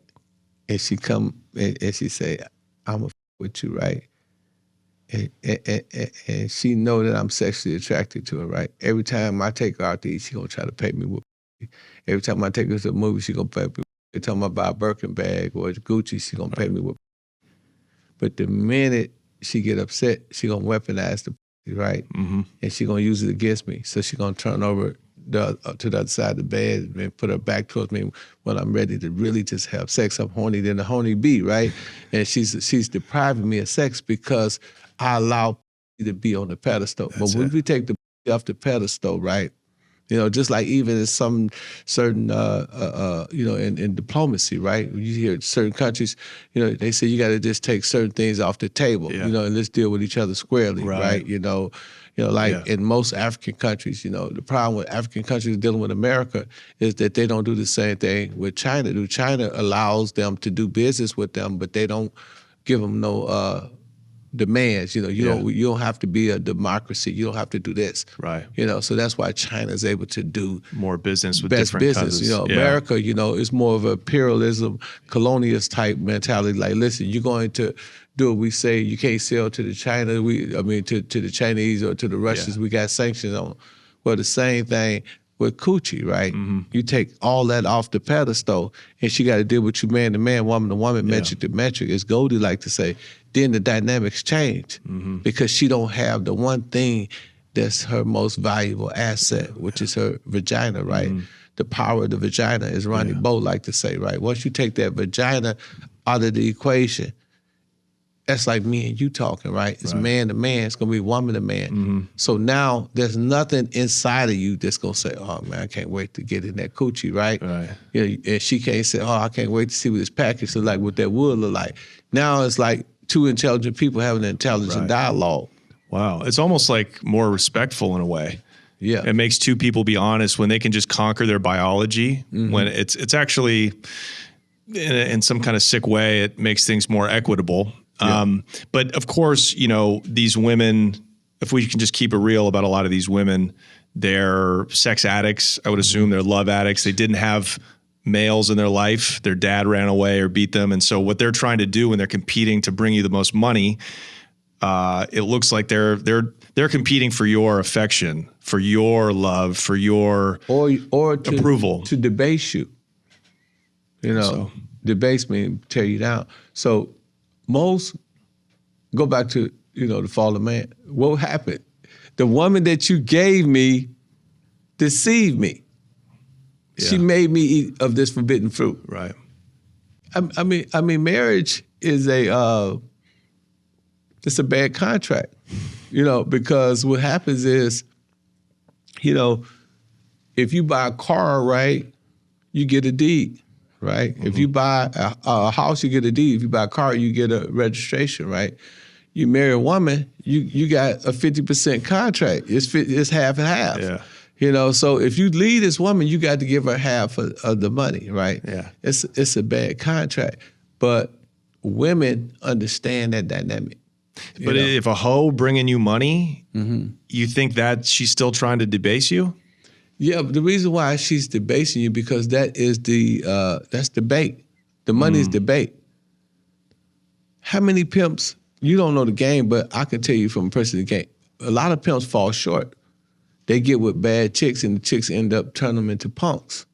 and she come and she say, "I'm with you," right. And she know that I'm sexually attracted to her, right? Every time I take her out to eat, she gonna try to pay me with. Every time I take her to a movie, she gonna pay me. Every time I buy a Birkin bag or Gucci, she gonna pay me with. But the minute she get upset, she gonna weaponize the, right? Mm-hmm. And she gonna use it against me. So she gonna turn over to the other side of the bed and put her back towards me when I'm ready to really just have sex. I'm horny than a horny bee, right? And she's depriving me of sex because I allow to be on the pedestal. But when we take the off the pedestal, right? You know, just like even in some certain, you know, in diplomacy, right? You hear certain countries, you know, they say you got to just take certain things off the table, you know, and let's deal with each other squarely, right? You know, like in most African countries, you know, the problem with African countries dealing with America is that they don't do the same thing with China. China allows them to do business with them, but they don't give them no demands. You know, you don't have to be a democracy. You don't have to do this. Right. You know, so that's why China's able to do more business with best different business. cousins. You know, America, you know, it's more of a imperialism, colonialist type mentality. Like, listen, you're going to do what we say. You can't sell to the China. To the Chinese or to the Russians. We got sanctions on. Well, the same thing with coochie, right? Mm-hmm. You take all that off the pedestal, and she got to deal with you man to man, woman to woman, metric to metric. As Goldie like to say, then the dynamics change because she don't have the one thing that's her most valuable asset, which is her vagina, right? Mm-hmm. The power of the vagina, as Ronnie Bo like to say, right? Once you take that vagina out of the equation, that's like me and you talking, right? It's man to man. It's gonna be woman to man. Mm-hmm. So now there's nothing inside of you that's gonna say, "Oh man, I can't wait to get in that coochie," right? You know, and she can't say, "Oh, I can't wait to see what this package look like, what that would look like." Now it's like two intelligent people having an intelligent dialogue. Wow, it's almost like more respectful in a way. Yeah, it makes two people be honest when they can just conquer their biology. Mm-hmm. When it's actually in some kind of sick way, it makes things more equitable. But of course, you know, these women, if we can just keep it real about a lot of these women, they're sex addicts. I would assume they're love addicts. They didn't have males in their life. Their dad ran away or beat them. And so what they're trying to do when they're competing to bring you the most money, it looks like they're competing for your affection, for your love, for your approval. To debase you. You know, debase me, tear you down. So most go back to, you know, the fall of man. What happened? The woman that you gave me deceived me. Yeah. She made me eat of this forbidden fruit. Right. I mean, marriage is it's a bad contract, you know, because what happens is, you know, if you buy a car, right, you get a deed. Right? Mm-hmm. If you buy a house, you get a deed. If you buy a car, you get a registration, right? You marry a woman, you got a 50% contract. It's half and half. Yeah. You know, so if you leave this woman, you got to give her half of the money, right? Yeah. It's a bad contract. But women understand that dynamic. But if a hoe bringing you money, you think that she's still trying to debase you? Yeah, but the reason why she's debasing you because that is that's debate. The money is debate. How many pimps, you don't know the game, but I can tell you from a person in the game, a lot of pimps fall short. They get with bad chicks and the chicks end up turning them into punks.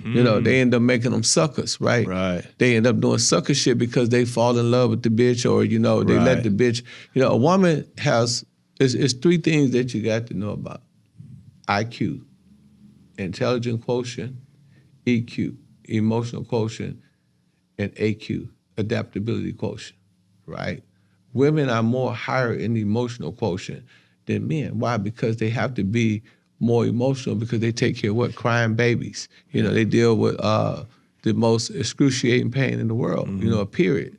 You know, they end up making them suckers, right? Right. They end up doing sucker shit because they fall in love with the bitch or, you know, they let the bitch, you know, a woman has, it's three things that you got to know about. IQ, intelligent quotient, EQ, emotional quotient, and AQ, adaptability quotient, right? Women are more higher in the emotional quotient than men. Why? Because they have to be more emotional because they take care of what? Crying babies. You know, they deal with the most excruciating pain in the world, you know, a period.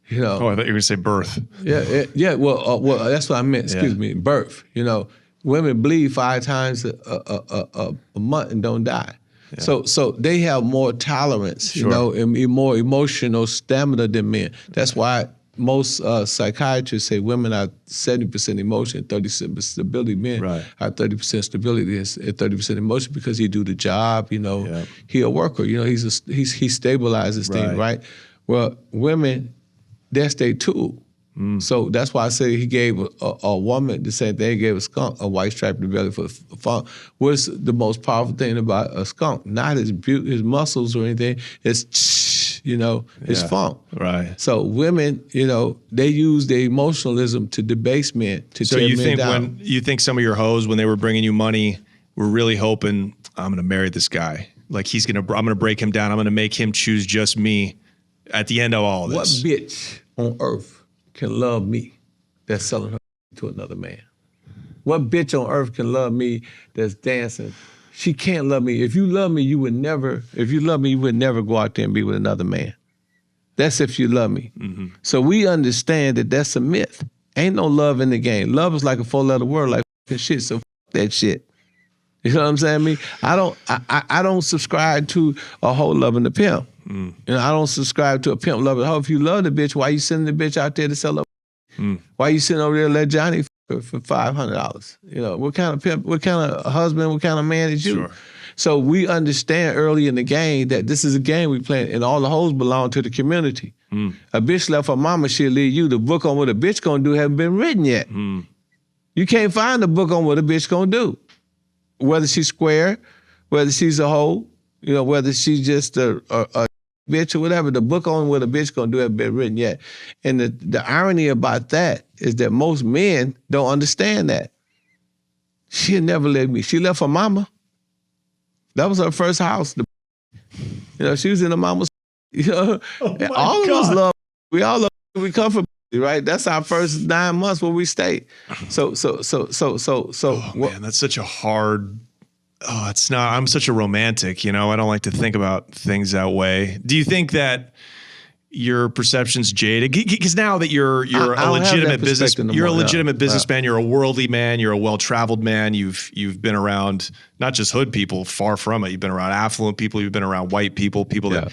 You know. Oh, I thought you were going to say birth. Yeah. Well, that's what I meant. Excuse me. Birth. You know, women bleed 5 times a month and don't die. Yeah. So they have more tolerance, you know, and more emotional stamina than men. That's why most psychiatrists say women are 70% emotion, 30% stability. Men are 30% stability and 30% emotion because he do the job. You know, he a worker. You know, he stabilizes things, right? Well, women, that's their tool. So that's why I say he gave a woman the same thing. He gave a skunk a white stripe in the belly for funk. What's the most powerful thing about a skunk? Not his muscles or anything. It's you know, it's funk. Right. So women, you know, they use their emotionalism to debase men, to tear men down. So you think when you think some of your hoes, when they were bringing you money, were really hoping, I'm going to marry this guy. Like I'm going to break him down. I'm going to make him choose just me at the end of all of this. What bitch on earth can love me that's selling her to another man? What bitch on earth can love me that's dancing? She can't love me. If you love me, you would never go out there and be with another man. That's if you love me. So we understand that that's a myth. Ain't no love in the game. Love is like a 4-letter word, like shit, so that shit. You know what I'm saying? I don't subscribe to a hoe loving the pimp. You know, I don't subscribe to a pimp loving the hoe. If you love the bitch, why you sending the bitch out there to sell her? Why you sitting over there to let Johnny for $500? You know, what kind of pimp, what kind of husband, what kind of man is you? Sure. So we understand early in the game that this is a game we play, and all the hoes belong to the community. A bitch left her mama, she'll leave you. The book on what a bitch gonna do haven't been written yet. You can't find the book on what a bitch gonna do. Whether she's square, whether she's a hoe, you know, whether she's just a bitch or whatever, the book on what a bitch gonna do hasn't been written yet. And the irony about that is that most men don't understand that. She'll never let me. She left her mama. That was her first house. You know, she was in her mama's, you know, all of us love, we all love, we come from, right? That's our first 9 months where we stay. So. Man, that's such a hard, it's not, I'm such a romantic, you know, I don't like to think about things that way. Do you think that your perception's jaded? Because now that you're a legitimate businessman, you're a worldly man, you're a well-traveled man, you've been around not just hood people, far from it. You've been around affluent people, you've been around white people, people that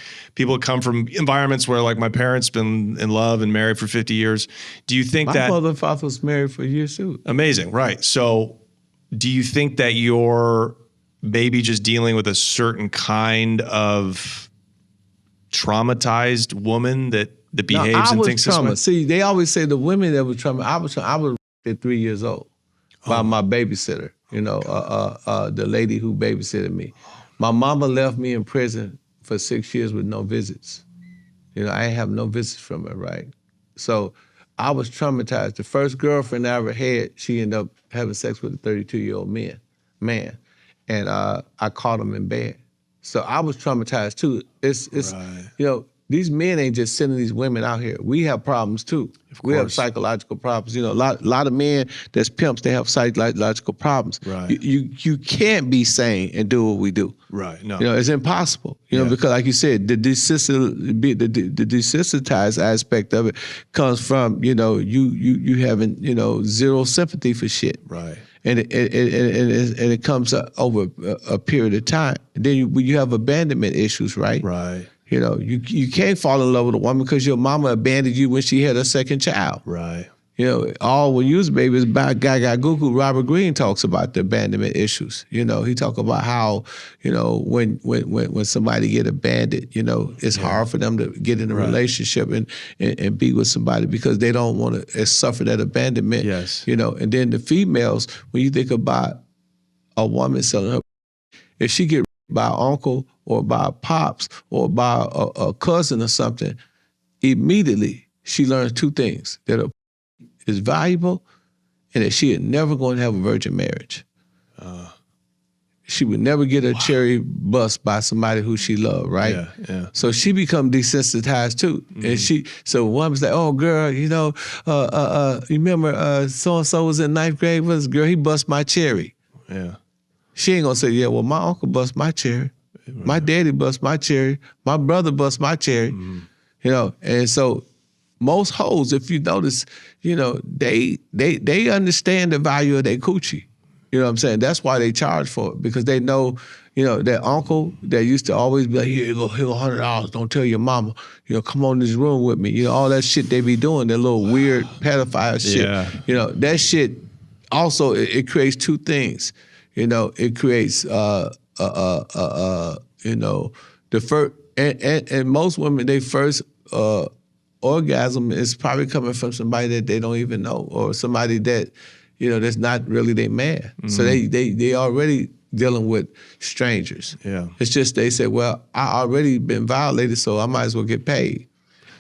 come from environments where, like, my parents been in love and married for 50 years. Do you think my mother and father was married for years too? Amazing, right? So, do you think that you're maybe just dealing with a certain kind of traumatized woman that behaves and thinks this way? See, they always say the women that were traumatized. I was at 3 years old by my babysitter. You know, the lady who babysitted me. My mama left me in prison for 6 years with no visits. You know, I ain't have no visits from her, right? So I was traumatized. The first girlfriend I ever had, she ended up having sex with a 32-year-old man, and I caught him in bed. So I was traumatized too. It's you know, these men ain't just sending these women out here. We have problems too. We have psychological problems. You know, a lot of men that's pimps, they have psychological problems. Right. You can't be sane and do what we do. Right. No. You know, it's impossible. You know, because like you said, the desensitized aspect of it comes from, you know, you having, you know, zero sympathy for shit. Right. And it comes over a period of time. And then you have abandonment issues, right? Right. You know, you can't fall in love with a woman because your mama abandoned you when she had her second child. Right. You know, when you was a baby, it's about Gaga Gugu. Robert Greene talks about the abandonment issues. You know, he talk about how, you know, when somebody get abandoned, you know, it's hard for them to get in a relationship and be with somebody because they don't want to suffer that abandonment. Yes. You know, and then the females, when you think about a woman selling her, if she get by an uncle or by pops or by a cousin or something, immediately she learns two things: that a is valuable and that she is never going to have a virgin marriage. She would never get her cherry bust by somebody who she loved, right? Yeah, yeah. So she become desensitized too. And so one was like, oh girl, you know, you remember so-and-so was in ninth grade with us, girl, he bust my cherry. Yeah. She ain't gonna say, yeah, well, my uncle bust my cherry. My daddy bust my cherry. My brother bust my cherry. You know, and so most hoes, if you notice, you know, they understand the value of their coochie. You know what I'm saying? That's why they charge for it, because they know, you know, that uncle that used to always be like, here go $100, don't tell your mama, you know, come on in this room with me. You know, all that shit they be doing, that little weird pedophile shit. Yeah. You know, that shit also, it creates two things. You know, it creates, you know, the first, and most women, they first orgasm is probably coming from somebody that they don't even know, or somebody that, you know, that's not really their man. So they already dealing with strangers. Yeah. It's just they say, well, I already been violated, so I might as well get paid.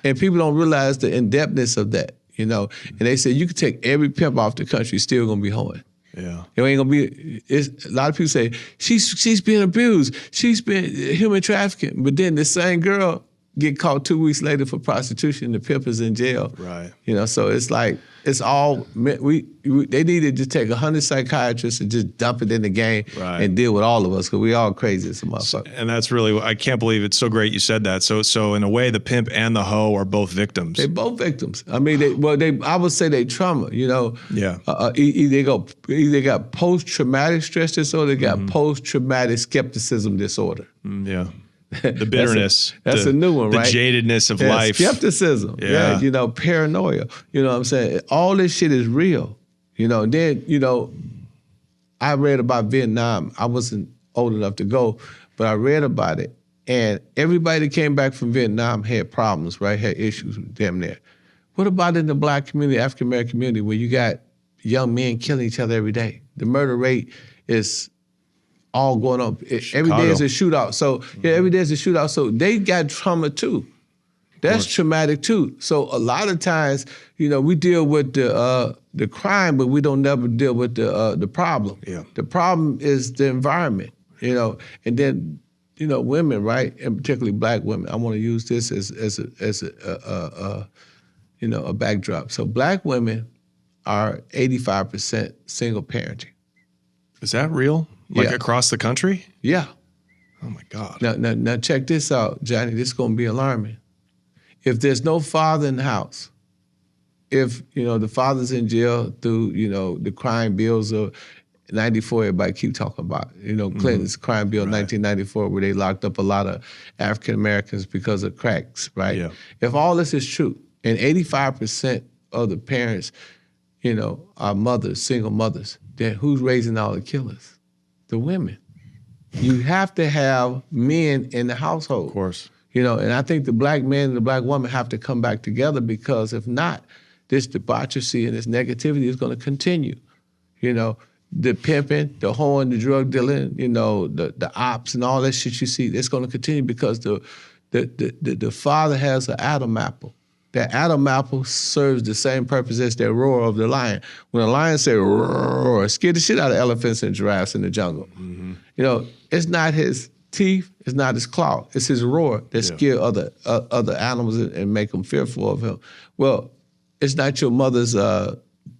And people don't realize the in-depthness of that, you know. And they say you can take every pimp off the country, still gonna be hoeing. Yeah. It ain't gonna be. A lot of people say she's being abused, she's been human trafficking, but then the same girl get caught 2 weeks later for prostitution. The pimp is in jail. Right. You know, so it's like it's all they needed to take 100 psychiatrists and just dump it in the game and deal with all of us because we all crazy as a motherfucker. And that's really, I can't believe it's so great you said that. So in a way, the pimp and the hoe are both victims. They both victims. I mean, I would say they trauma. You know. Yeah. Either got post-traumatic stress disorder, they got post-traumatic skepticism disorder. Yeah. The bitterness. That's a new one, right? The jadedness of life. Skepticism. Yeah. You know, paranoia. You know what I'm saying? All this shit is real. You know, then, you know, I read about Vietnam. I wasn't old enough to go, but I read about it. And everybody that came back from Vietnam had problems, right? Had issues with them there. What about in the black community, African American community, where you got young men killing each other every day? The murder rate is all going on. Every day is a shootout. So every day is a shootout. So they got trauma too. That's traumatic too. So a lot of times, you know, we deal with the crime, but we don't never deal with the problem. Yeah. The problem is the environment, you know, and then, you know, women, right, and particularly black women. I want to use this as a you know, a backdrop. So black women are 85% single parenting. Is that real? Like across the country? Yeah. Oh my God. Now check this out, Johnny. This is gonna be alarming. If there's no father in the house, if, you know, the father's in jail through, you know, the crime bills of 94, everybody keep talking about, you know, Clinton's crime bill 1994, where they locked up a lot of African Americans because of cracks, right? Yeah. If all this is true, and 85% of the parents, you know, are mothers, single mothers, then who's raising all the killers? The women. You have to have men in the household. Of course. You know, and I think the black man and the black woman have to come back together, because if not, this debauchery and this negativity is going to continue. You know, the pimping, the hoeing, the drug dealing, you know, the ops and all that shit you see, it's going to continue because the father has an Adam apple. That Adam apple serves the same purpose as that roar of the lion. When a lion says roar, scare the shit out of elephants and giraffes in the jungle. You know, it's not his teeth, it's not his claw, it's his roar that scare other animals and make them fearful of him. Well, it's not your mother's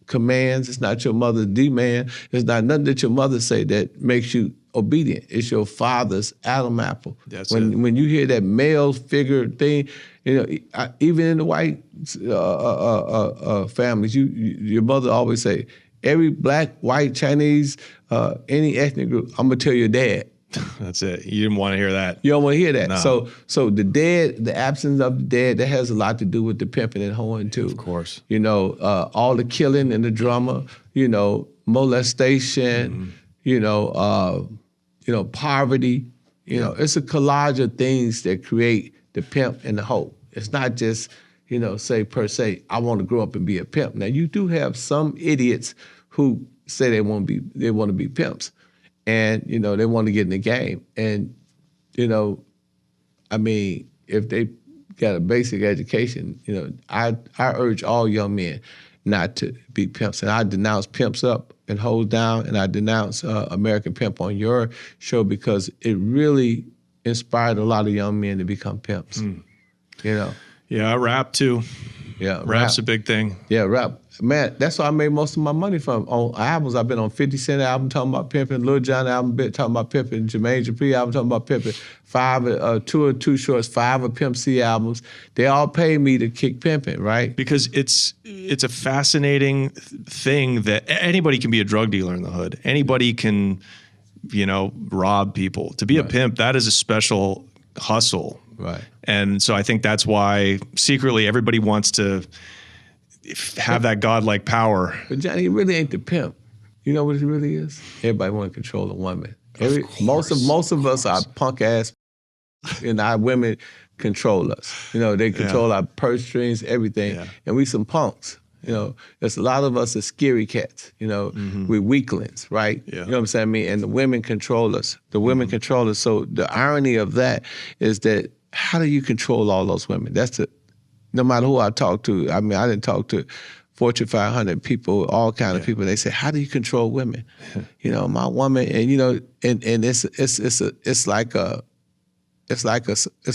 commands, it's not your mother's demand, it's not nothing that your mother say that makes you obedient. It's your father's Adam apple. When you hear that male figure thing, even in the white families, your mother always say, every black, white, Chinese, any ethnic group, I'm gonna tell your dad. That's it. You didn't want to hear that. You don't want to hear that. No. So the absence of the dad, that has a lot to do with the pimping and hoeing too. Of course. All the killing and the drama, molestation, poverty. It's a collage of things that create the pimp and the hoe. It's not just, say per se, I want to grow up and be a pimp. Now you do have some idiots who say they want to be pimps. And, they want to get in the game. And, if they got a basic education, I urge all young men not to be pimps. And I denounce Pimps Up and Hold Down, and I denounce American Pimp on your show because it really inspired a lot of young men to become pimps, Yeah, rap too. Yeah, Rap's a big thing. Yeah, rap. Man, that's where I made most of my money from. On albums, I've been on 50 Cent album talking about pimping, Lil Jon album talking about pimping, Jermaine Dupri album talking about pimping, two or two shorts, 5 of Pimp C albums. They all pay me to kick pimping, right? Because it's a fascinating thing that anybody can be a drug dealer in the hood. Anybody can, rob people. To be a pimp, that is a special hustle. Right. And so I think that's why secretly everybody wants to have that godlike power. But Johnny, it really ain't the pimp. You know what it really is? Everybody want to control a woman. Most of us are punk ass, and our women control us. They control our purse strings, everything, and we some punks. There's a lot of us are scary cats. We're weaklings, right? Yeah. You know what I'm saying? And the women control us. The women control us. So the irony of that is that how do you control all those women? No matter who I talk to. I didn't talk to Fortune 500 people, all kind of people. They say, how do you control women? My woman, and and it's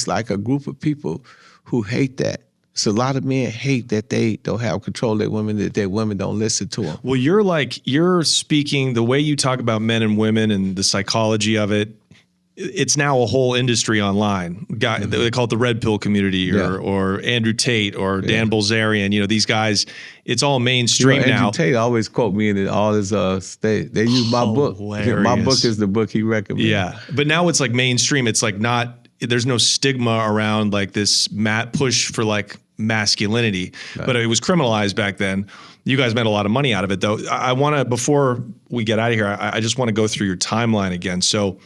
like a group of people who hate that. So a lot of men hate that they don't have control of their women, that their women don't listen to them. Well, you're speaking the way you talk about men and women and the psychology of it. It's now a whole industry online. They call it the red pill community or Andrew Tate or Dan Bilzerian. These guys, it's all mainstream now. Andrew Tate always quote me in all his they use my book. Hilarious. My book is the book he recommends. Yeah. But now it's like mainstream. It's like there's no stigma around like this push for like masculinity, but it was criminalized back then. You guys made a lot of money out of it though. I want to, before we get out of here, I just want to go through your timeline again. So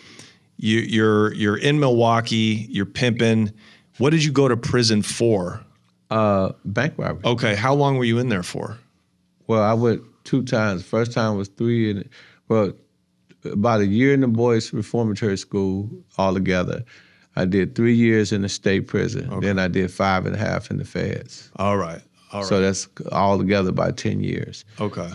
you're in Milwaukee, you're pimping. What did you go to prison for? Bank robbery. Okay. How long were you in there for? Well, I went 2 times. First time was 3 about a year in the boys reformatory school altogether. I did 3 years in the state prison. Okay. Then I did 5.5 in the feds. All right. So that's all together about 10 years. Okay.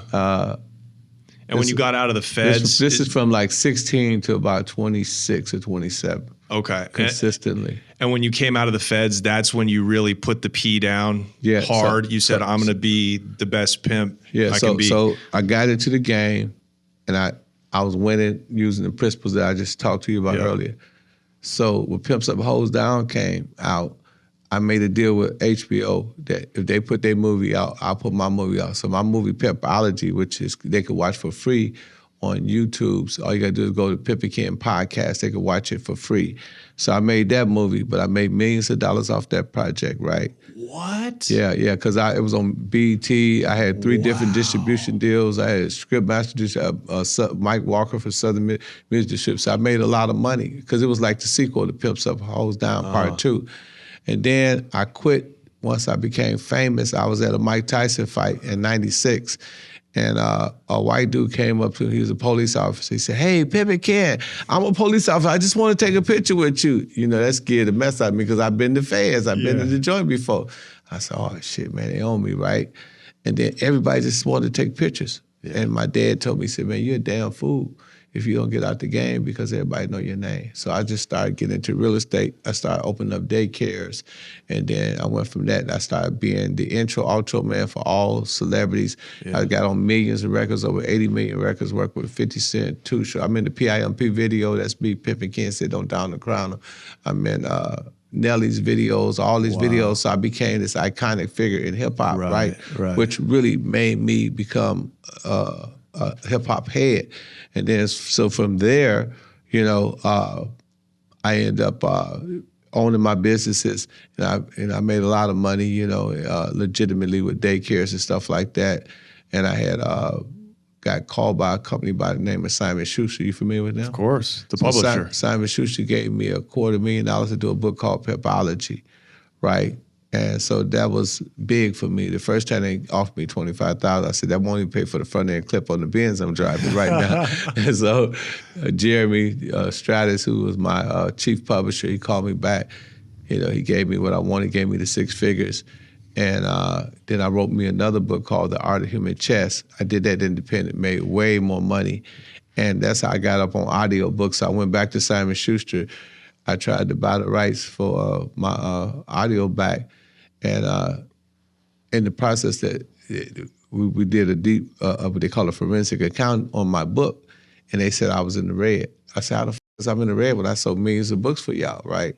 And when you got out of the feds? This is from like 16 to about 26 or 27. Okay. Consistently. And when you came out of the feds, that's when you really put the P down hard. You said, I'm going to be the best pimp I can be. So I got into the game, and I was winning using the principles that I just talked to you about earlier. So when Pimps Up, Hoes Down came out, I made a deal with HBO that if they put their movie out, I'll put my movie out. So my movie Pimpology, which is they could watch for free on YouTube. So all you gotta do is go to Pimpin Ken podcast. They could watch it for free. So I made that movie, but I made millions of dollars off that project, right? What? Yeah, because it was on BET. I had 3 different distribution deals. I had Scriptmaster, Mike Walker for Southern Music Distribution. So I made a lot of money because it was like the sequel to Pimps Up, Hoes Down Part 2. And then I quit once I became famous. I was at a Mike Tyson fight in '96. And a white dude came up to me. He was a police officer. He said, hey, Pimpin Ken, I'm a police officer. I just want to take a picture with you. That scared the mess out of me because I've been to feds. I've been to the joint before. I said, oh, shit, man, they own me, right? And then everybody just wanted to take pictures. And my dad told me, he said, man, you're a damn fool. if you don't get out the game because everybody know your name. So I just started getting into real estate. I started opening up daycares. And then I went from that and I started being the intro, outro man for all celebrities. I got on millions of records, over 80 million records, worked with 50 Cent, Too Short. I'm in the Pimp video, that's me, Pimpin Ken, sit on down the crown. I'm in Nelly's videos, all these videos. So I became this iconic figure in hip hop, right? Which really made me become a hip hop head. And then so from there, you know, I ended up owning my businesses, and I made a lot of money, you know, legitimately with daycares and stuff like that. And I had got called by a company by the name of Simon Schuster. You familiar with them? Of course, the publisher. Simon Schuster gave me $250,000 to do a book called Pimpology, right? And so that was big for me. The first time they offered me $25,000, I said, that won't even pay for the front end clip on the Benz I'm driving right now. And so Jeremy Stratus, who was my chief publisher, he called me back. You know, he gave me what I wanted, gave me the 6 figures. And then I wrote me another book called The Art of Human Chess. I did that independent, made way more money. And that's how I got up on audio books. I went back to Simon Schuster. I tried to buy the rights for my audio back. And in the process that we did a deep, what they call a forensic account on my book, and they said I was in the red. I said, how the f is I'm in the red when I sold millions of books for y'all, right?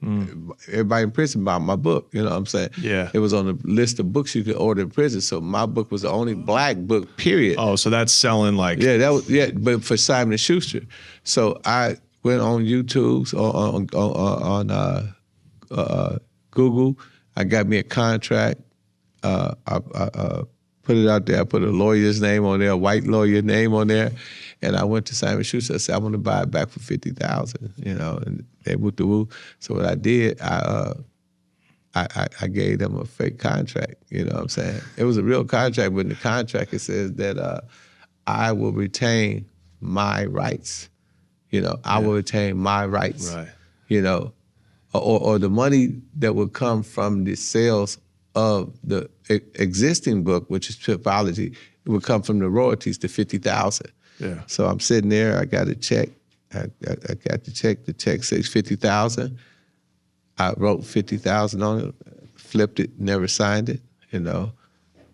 Everybody in prison bought my book, you know what I'm saying? Yeah. It was on the list of books you could order in prison, so my book was the only black book, period. Oh, so that's selling like... Yeah, that was, yeah, but for Simon & Schuster. So I went on YouTube, on Google. I got me a contract. I put it out there. I put a lawyer's name on there, a white lawyer name on there. And I went to Simon Schuster. I said, I want to buy it back for $50,000, you know, and they whooped the woo. So what I did, I gave them a fake contract, you know what I'm saying? It was a real contract, but in the contract it says that I will retain my rights. You know, I will retain my rights, you know, or the money that would come from the sales of the existing book, which is Pimpology, it would come from the royalties to $50,000. Yeah. So I'm sitting there, I got a check. I got the check says $50,000. I wrote $50,000 on it, flipped it, never signed it, you know,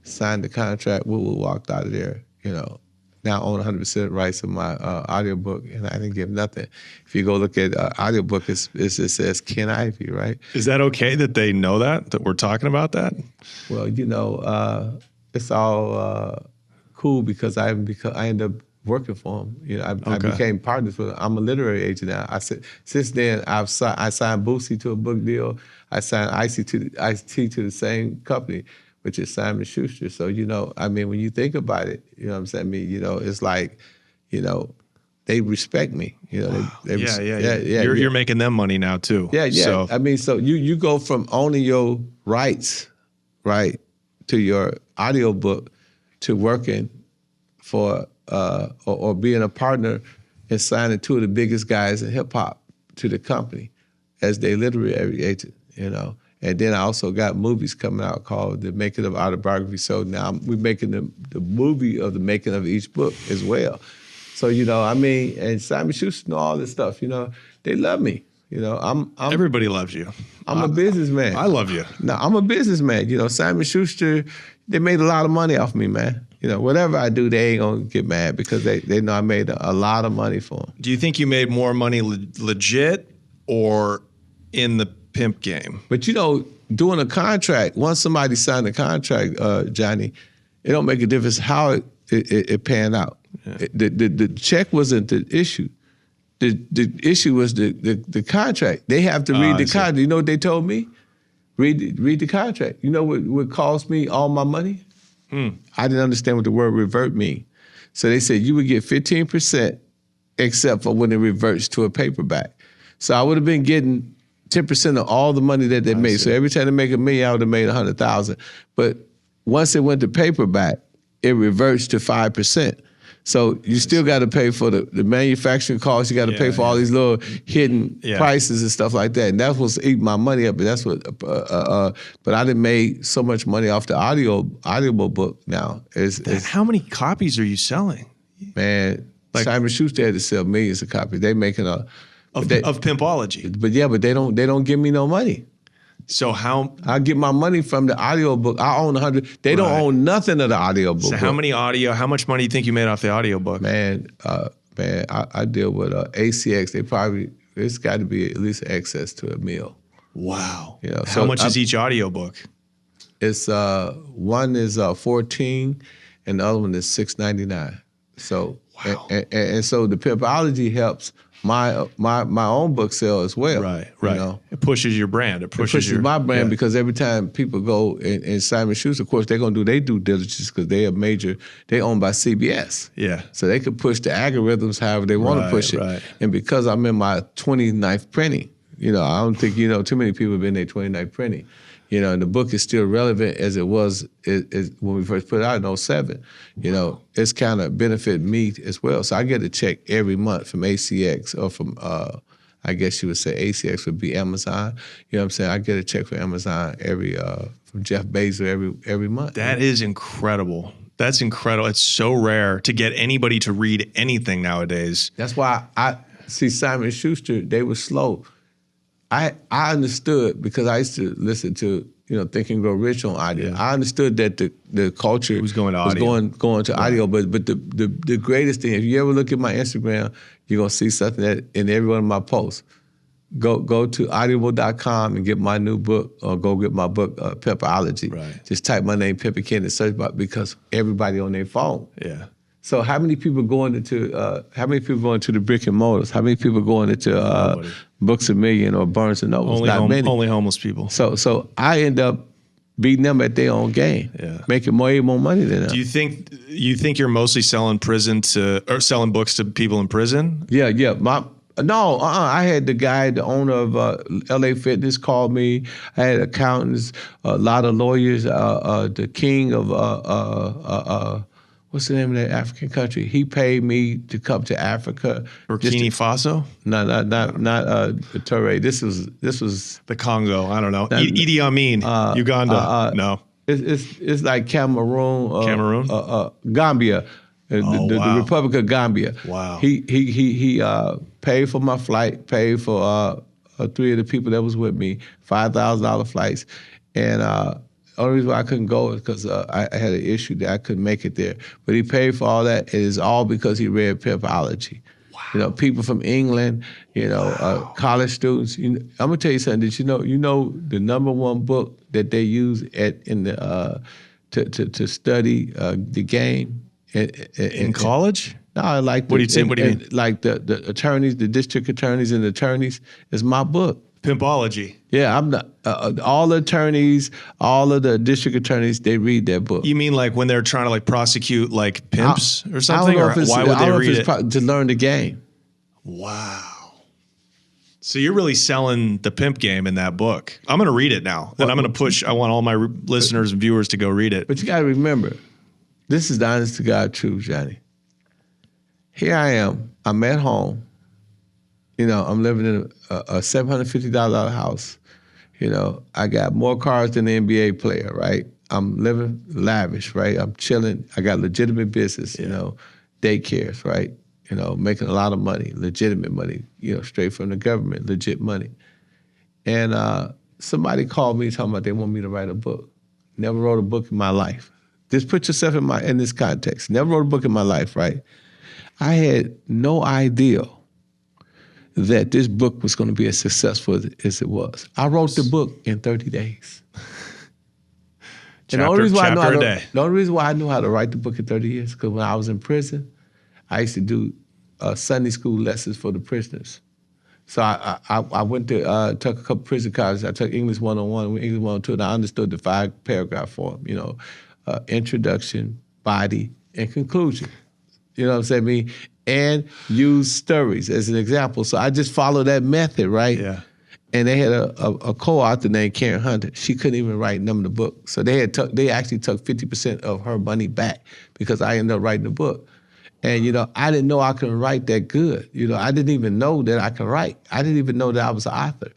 signed the contract, walked out of there, you know. Now I own 100% rights of my audiobook, and I didn't give nothing. If you go look at audiobook, it says Ken Ivy, right? Is that okay that they know that we're talking about that? Well, you know, it's all cool because I ended up working for him. You know, I became partners with him. I'm a literary agent now. I said since then I signed Boosie to a book deal. I signed IT to the same company, which is Simon Schuster. So, you know, I mean, when you think about it, you know what I'm saying? I mean, you know, it's like, you know, they respect me. You know, You're making them money now too. Yeah. So. I mean, so you go from owning your rights, right, to your audiobook to working for or being a partner and signing 2 of the biggest guys in hip hop to the company as their literary agent, you know. And then I also got movies coming out called The Making of Autobiography. So now we're making the movie of the making of each book as well. So, you know, I mean, and Simon Schuster and all this stuff, you know, they love me. You know, I'm everybody loves you. I'm a businessman. I love you. No, I'm a businessman. You know, Simon Schuster, they made a lot of money off me, man. You know, whatever I do, they ain't gonna get mad because they know I made a lot of money for them. Do you think you made more money legit or in the pimp game? But you know, doing a contract, once somebody signed a contract, Johnny, it don't make a difference how it panned out. Yeah. The check wasn't the issue. The issue was the contract. They have to read the contract. You know what they told me? Read the contract. You know what cost me all my money? I didn't understand what the word revert mean. So they said you would get 15% except for when it reverts to a paperback. So I would have been getting 10% of all the money that they made. So every time they make $1 million, I would have made 100,000. But once it went to paperback, it reverts to 5%. So you still got to pay for the manufacturing costs. You got to pay for all these little hidden prices and stuff like that. And that's what's eating my money up. And that's what. But I didn't make so much money off the audio book now. How many copies are you selling? Man, Simon Schuster had to sell millions of copies. They making of Pimpology. But they don't give me no money. So how I get my money from the audiobook. I own 100. They don't own nothing of the audiobook. So how much money do you think you made off the audiobook? Man, I deal with ACX. It's got to be at least access to $1 million. Wow. You know, how much is each audiobook? It's one is 14 and the other one is $6.99. So wow. and so the Pimpology helps my own book sale as well. Right. You know? It pushes your brand. It pushes my brand because every time people go and Simon Schuster, of course, they're gonna do their due diligence because they owned by CBS. Yeah. So they could push the algorithms however they want to push it. Right. And because I'm in my 29th printing, I don't think too many people have been in their 29th printing. And the book is still relevant as it was when we first put it out in 07. It's kind of benefit me as well. So I get a check every month from ACX or from, I guess you would say ACX would be Amazon. You know what I'm saying? I get a check from Amazon from Jeff Bezos every month. That is incredible. That's incredible. It's so rare to get anybody to read anything nowadays. That's why I see Simon Schuster, they were slow. I understood because I used to listen to Think and Grow Rich on audio. Yeah. I understood that the culture was going to audio. going to audio, but the greatest thing, if you ever look at my Instagram, you're gonna see something that in every one of my posts. Go to audible.com and get my new book, or go get my book Pimpology. Right. Just type my name Pimpin Ken and search bar because everybody on their phone. Yeah. So how many people going into the brick and mortars? How many people going into Books A Million or Barnes and Noble? Not many. Only homeless people. So I end up beating them at their own game, making way more money than them. Do you think you're mostly selling selling books to people in prison? Yeah. I had the owner of LA Fitness called me. I had accountants, a lot of lawyers, the king of what's the name of that African country? He paid me to come to Africa. Burkina Faso? No, not Torre. This was the Congo. I don't know. Idi Amin, Uganda. No. It's like Cameroon. Gambia. The Republic of Gambia. Wow. He paid for my flight, paid for 3 of the people that was with me, $5,000 flights, and. Only reason why I couldn't go is because I had an issue that I couldn't make it there. But he paid for all that. It is all because he read Pimpology. Wow. People from England, college students. I'm gonna tell you something. Did you know the #1 book that they use to study the game in college? No, like what do you mean? Like the attorneys, the district attorneys and the attorneys is my book. Pimpology. Yeah, I'm not. All the attorneys, all of the district attorneys, they read that book. You mean like when they're trying to prosecute pimps or something? Or why would they read it? To learn the game. Wow. So you're really selling the pimp game in that book. I'm going to read it now, and I'm going to push. I want all my listeners and viewers to go read it. But you got to remember, this is the honest to God truth, Johnny. Here I am. I'm at home. I'm living in a $750 house. I got more cars than an NBA player, right? I'm living lavish, right? I'm chilling. I got legitimate business, daycares, right? Making a lot of money, legitimate money, straight from the government, legit money. And somebody called me talking about they want me to write a book. Never wrote a book in my life. Just put yourself in this context. Never wrote a book in my life, right? I had no idea that this book was going to be as successful as it was. I wrote the book in 30 days. The only reason why I knew how to write the book in 30 years because when I was in prison, I used to do Sunday school lessons for the prisoners. So I went to took a couple prison classes. I took English 101, English 102, and I understood the 5-paragraph form. Introduction, body, and conclusion. You know what I'm saying? And use stories as an example. So I just followed that method, right? Yeah. And they had a co-author named Karen Hunter. She couldn't even write none of the book. So they actually took 50% of her money back because I ended up writing the book. And, I didn't know I could write that good. I didn't even know that I could write. I didn't even know that I was an author.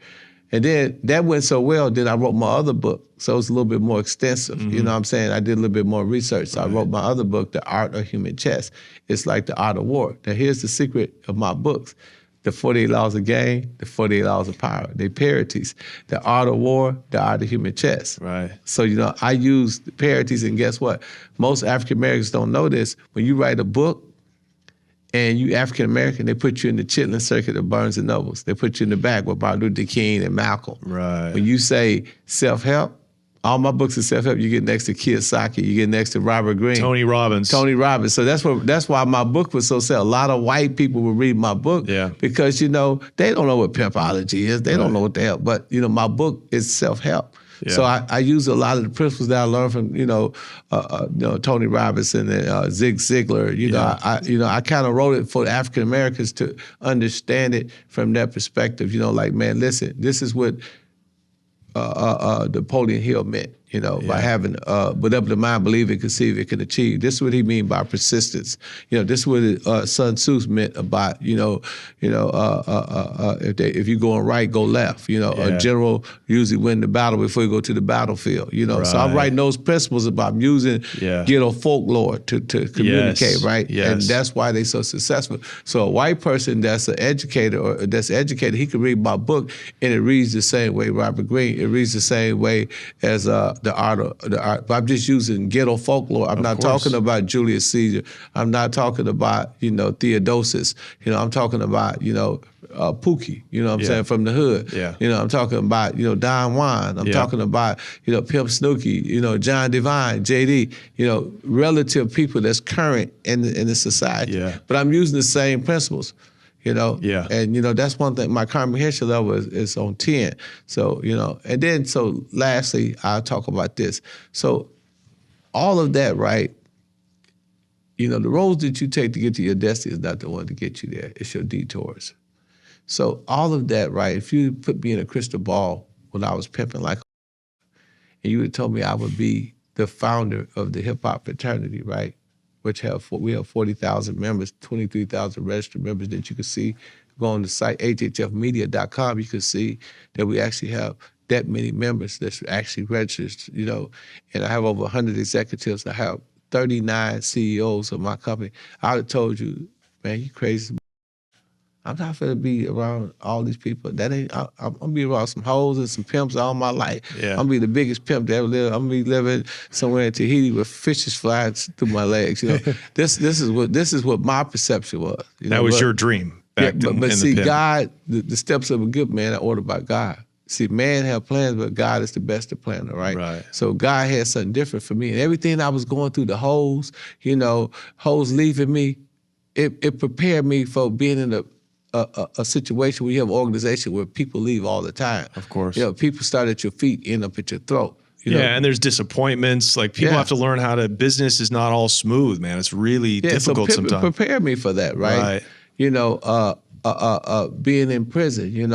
And then that went so well, then I wrote my other book. So it's a little bit more extensive. You know what I'm saying? I did a little bit more research. So I wrote my other book, The Art of Human Chess. It's like the art of war. Now here's the secret of my books. The 48 Laws of Game, the 48 Laws of Power. They parities. The art of war, the art of human chess. Right. So, I use the parities, and guess what? Most African Americans don't know this. When you write a book, and you African American, they put you in the Chitlin Circuit of Barnes and Nobles. They put you in the back with Martin Luther King and Malcolm. Right. When you say self-help, all my books are self-help. You get next to Kiyosaki. You get next to Robert Greene. Tony Robbins. So that's why my book was so sell. A lot of white people will read my book because, they don't know what pimpology is. They don't know what the hell. But, my book is self-help. Yeah. So I use a lot of the principles that I learned from Tony Robinson and Zig Ziglar. I kind of wrote it for African Americans to understand it from that perspective. Like, man, listen, this is what Napoleon Hill meant. By having whatever the mind believe it, conceive it, can achieve. This is what he mean by persistence. This is what Sun Tzu meant about, if you're going right, go left. A general usually win the battle before you go to the battlefield. Right. So I'm writing those principles about using ghetto folklore to communicate, right? Yes. And that's why they so successful. So a white person that's an educator or that's educated, he can read my book and it reads the same way Robert Greene. It reads the same way as the art. But I'm just using ghetto folklore. I'm not talking about Julius Caesar. I'm not talking about, Theodosius. I'm talking about, Pookie, I'm saying, from the hood. Yeah. I'm talking about, Don Juan. I'm talking about, Pimp Snooki, John Devine, JD, relative people that's current in the society. Yeah. But I'm using the same principles. And that's one thing. My comprehension level is on 10. So, and then so lastly, I'll talk about this. So all of that, right? The roads that you take to get to your destiny is not the one to get you there. It's your detours. So all of that, right? If you put me in a crystal ball when I was pimping and you would have told me I would be the founder of the hip hop fraternity, right? Which we have 40,000 members, 23,000 registered members that you can see. Go on the site, hhfmedia.com, you can see that we actually have that many members that's actually registered, and I have over 100 executives. I have 39 CEOs of my company. I would have told you, man, you crazy. I'm not going to be around all these people. I'm going to be around some hoes and some pimps all my life. Yeah. I'm going to be the biggest pimp that ever lived. I'm going to be living somewhere in Tahiti with fishes flying through my legs. This is what my perception was. That was your dream. But see, God, the steps of a good man are ordered by God. See, man have plans, but God is the best of planner, right? Right. So God had something different for me. And everything I was going through, the hoes, hoes leaving me, it prepared me for being in a situation where you have an organization where people leave all the time. Of course. People start at your feet, end up at your throat. And there's disappointments. Like people have to learn business is not all smooth, man. It's really difficult sometimes. Prepare me for that, right? Being in prison,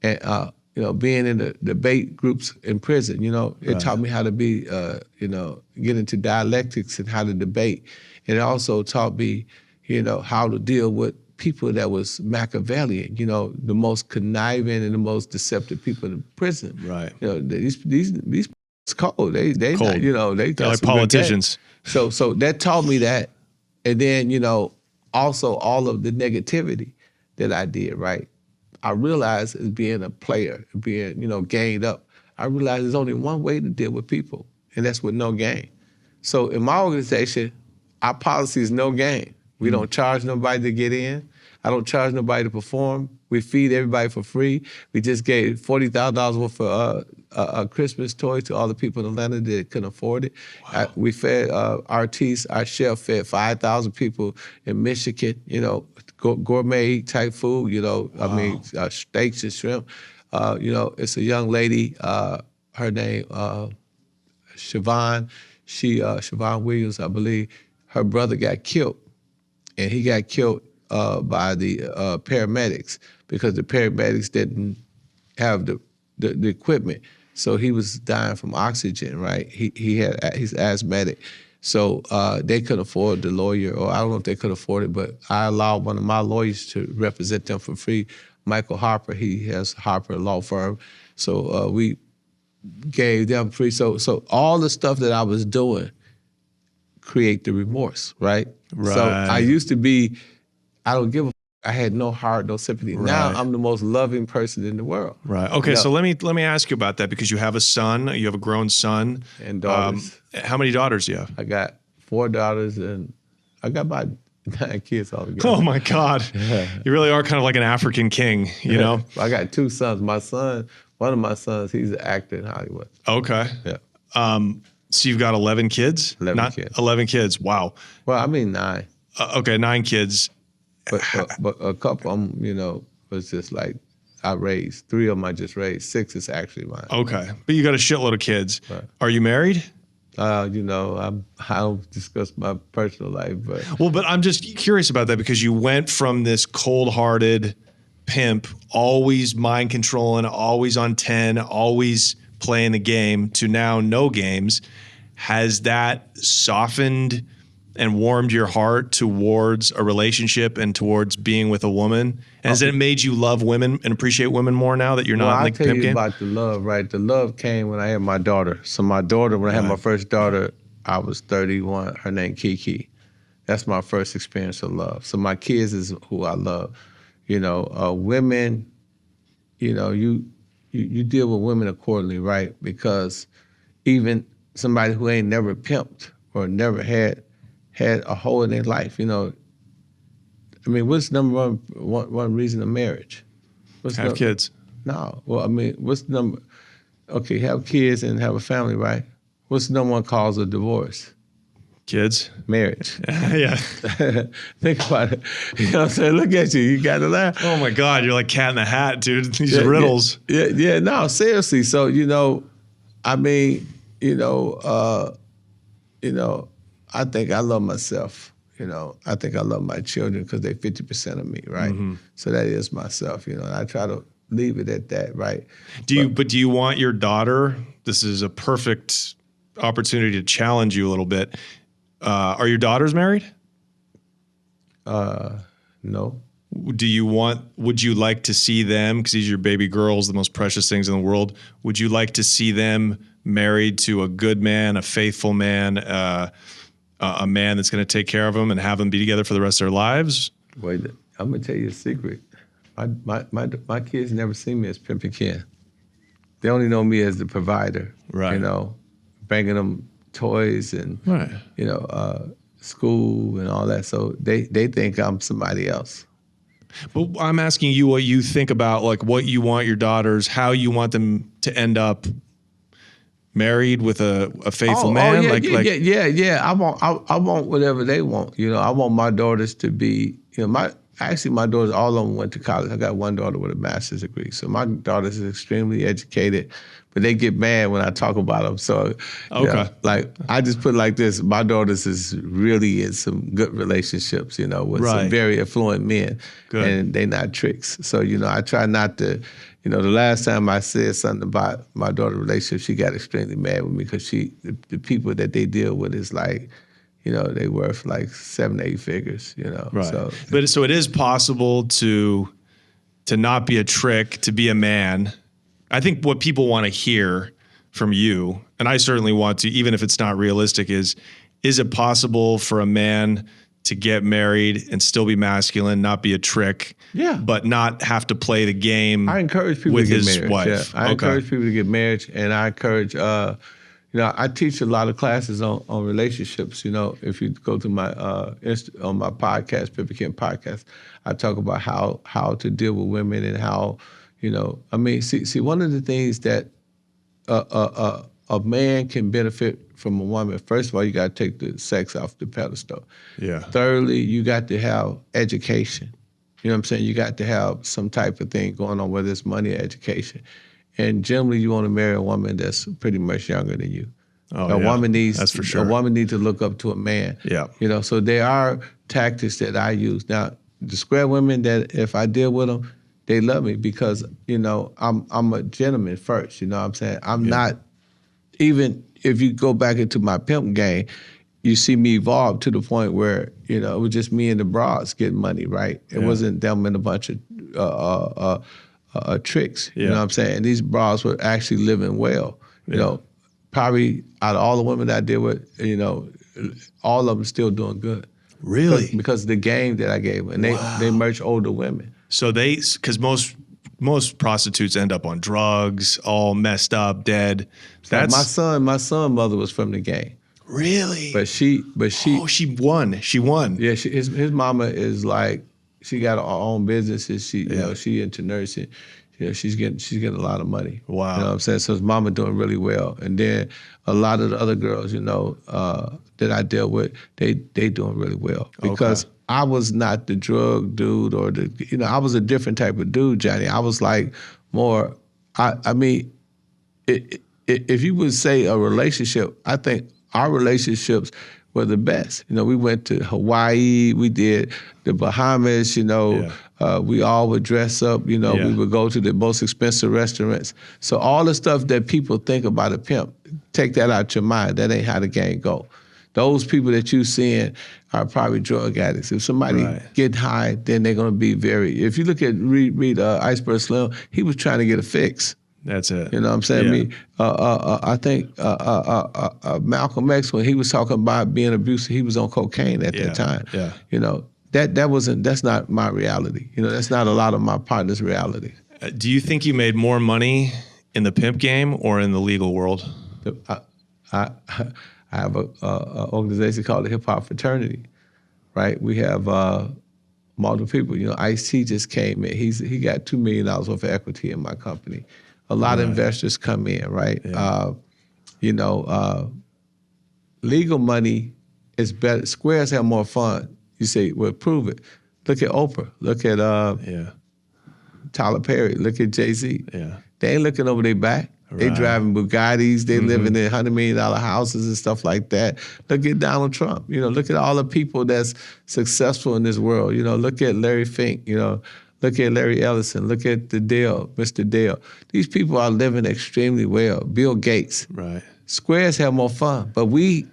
and being in the debate groups in prison, it taught me how to be, get into dialectics and how to debate. And it also taught me, how to deal with people that was Machiavellian, the most conniving and the most deceptive people in prison. Right. These cold. They cold. They're like politicians. So that taught me that. And then, also all of the negativity that I did, right? I realized as being a player, being, gained up, I realized there's only one way to deal with people, and that's with no gain. So in my organization, our policy is no gain. We don't charge nobody to get in. I don't charge nobody to perform. We feed everybody for free. We just gave $40,000 worth of Christmas toys to all the people in Atlanta that couldn't afford it. Wow. We fed artists. Our chef fed 5,000 people in Michigan, gourmet type food, wow. Steaks and shrimp. It's a young lady, her name, Siobhan. Siobhan Williams, I believe. Her brother got killed, and he got killed by the paramedics because the paramedics didn't have the equipment. So he was dying from oxygen, right? He's asthmatic. So they could afford the lawyer, or I don't know if they could afford it, but I allowed one of my lawyers to represent them for free. Michael Harper, he has Harper Law Firm. So we gave them free. So all the stuff that I was doing create the remorse, right? So I used to be, I don't give a I had no heart, no sympathy. Right. Now I'm the most loving person in the world. Right. Okay. You know? So let me ask you about that, because you have a son, you have a grown son. And daughters. How many daughters do you have? I got 4 daughters and I got about 9 kids altogether. Oh my God. You really are kind of like an African king, you know? I got 2 sons. My son, one of my sons, he's an actor in Hollywood. Okay. Yeah. So you've got 11 kids? 11 kids. 11 kids. Wow. Well, I mean 9. Okay. 9 kids. But a couple of them, you know, was just like I raised. 3 of them I just raised. 6 is actually mine. Okay. But you got a shitload of kids. Right. Are you married? You know, I don't discuss my personal life, but. Well, but I'm just curious about that, because you went from this cold-hearted pimp, always mind controlling, always on 10, always playing the game, to now no games. Has that softened and warmed your heart towards a relationship and towards being with a woman? And has it made you love women and appreciate women more now that you're not in the pimp game? Well, I'll tell you about the love, right? The love came when I had my daughter. So my daughter, when I had my first daughter, I was 31. Her name Kiki. That's my first experience of love. So my kids is who I love. You know, women, you know, you deal with women accordingly, right? Because even somebody who ain't never pimped or never had a hole in their life, you know. I mean, what's number one reason of marriage? Have kids. No. Well, I mean, what's the number? Okay, have kids and have a family, right? What's the number one cause of divorce? Kids. Marriage. Yeah. Think about it. You know what I'm saying? Look at you. You got to laugh. Oh my God, you're like Cat in the Hat, dude. These riddles. Yeah. No, seriously. So, you know, I mean, I think I love myself. You know, I think I love my children because they're 50% of me, right? Mm-hmm. So that is myself, you know, and I try to leave it at that, right? Do you want your daughter, this is a perfect opportunity to challenge you a little bit. Are your daughters married? No. Would you like to see them, because these are your baby girls, the most precious things in the world, would you like to see them married to a good man, a faithful man, a man that's going to take care of them and have them be together for the rest of their lives? Wait, I'm going to tell you a secret. My kids never see me as Pimpin Ken. They only know me as the provider, right? You know, bringing them toys and, right. You know, school and all that. So they think I'm somebody else. But I'm asking you what you think about, like, what you want your daughters, how you want them to end up married with a faithful man. Yeah. I want whatever they want. You know, I want my daughters to be, you know, my daughters, all of them went to college. I got one daughter with a master's degree. So my daughters are extremely educated, but they get mad when I talk about them. So, you know, like, I just put it like this. My daughters is really in some good relationships, you know, with some very affluent men. Good. And they not tricks. So, you know, I try not to, you know, the last time I said something about my daughter's relationship, she got extremely mad with me because the people that they deal with is like, you know, they worth like 7, 8 figures, you know. Right. So it is possible to not be a trick, to be a man. I think what people want to hear from you, and I certainly want to, even if it's not realistic, is it possible for a man to get married and still be masculine, not be a trick, but not have to play the game? I encourage people with to get his married. wife. Yeah. I encourage people to get married, and I encourage, you know, I teach a lot of classes on relationships. You know, if you go to my on my podcast, Pimpin Ken podcast, I talk about how to deal with women and how, you know, I mean, see, one of the things that a man can benefit from a woman, first of all, you got to take the sex off the pedestal. Yeah. Thirdly, you got to have education. You know what I'm saying? You got to have some type of thing going on, whether it's money or education. And generally, you want to marry a woman that's pretty much younger than you. A woman needs, that's for sure. A woman needs to look up to a man. Yeah. You know, so there are tactics that I use. Now, the square women that if I deal with them, they love me because, you know, I'm a gentleman first. You know what I'm saying? I'm not, even if you go back into my pimp game, you see me evolve to the point where, you know, it was just me and the bras getting money, right? It wasn't them and a bunch of tricks. You know what I'm saying? And these bras were actually living well. You know, probably out of all the women that I deal with, you know, all of them still doing good. Really? Because of the game that I gave them. And they merch older women. So because most prostitutes end up on drugs, all messed up, dead. Like my son mother was from the game. Really? But she oh, she won. She won. Yeah, his mama is like, she got her own businesses. She you know, she into nursing. You know, she's getting a lot of money. Wow. You know what I'm saying? So his mama doing really well. And then a lot of the other girls, you know, that I dealt with, they doing really well. Because I was not the drug dude or you know, I was a different type of dude, Johnny. I was like more, I mean, if you would say a relationship, I think our relationships were the best. You know, we went to Hawaii, we did the Bahamas, you know, we all would dress up, you know, we would go to the most expensive restaurants. So all the stuff that people think about a pimp, take that out your mind. That ain't how the game go. Those people that you seeing are probably drug addicts. If somebody get high, then they're gonna be if you look at read Iceberg Slim, he was trying to get a fix. That's it. You know what I'm saying? I think Malcolm X, when he was talking about being abusive, he was on cocaine at that time. Yeah. You know, that's not my reality. You know, that's not a lot of my partner's reality. Do you think you made more money in the pimp game or in the legal world? I have a organization called the Hip Hop Fraternity, right? We have multiple people. You know, Ice-T just came in. He got $2 million worth of equity in my company. A lot of investors come in, right? You know, legal money is better. Squares have more fun. You say, well, prove it. Look at Oprah. Look at Tyler Perry. Look at Jay-Z. They ain't looking over their back. They driving Bugattis. They living in $100 million houses and stuff like that. Look at Donald Trump. You know, look at all the people that's successful in this world. You know, look at Larry Fink. You know, look at Larry Ellison. Look at Mr. Dale. These people are living extremely well. Bill Gates. Right. Squares have more fun, but we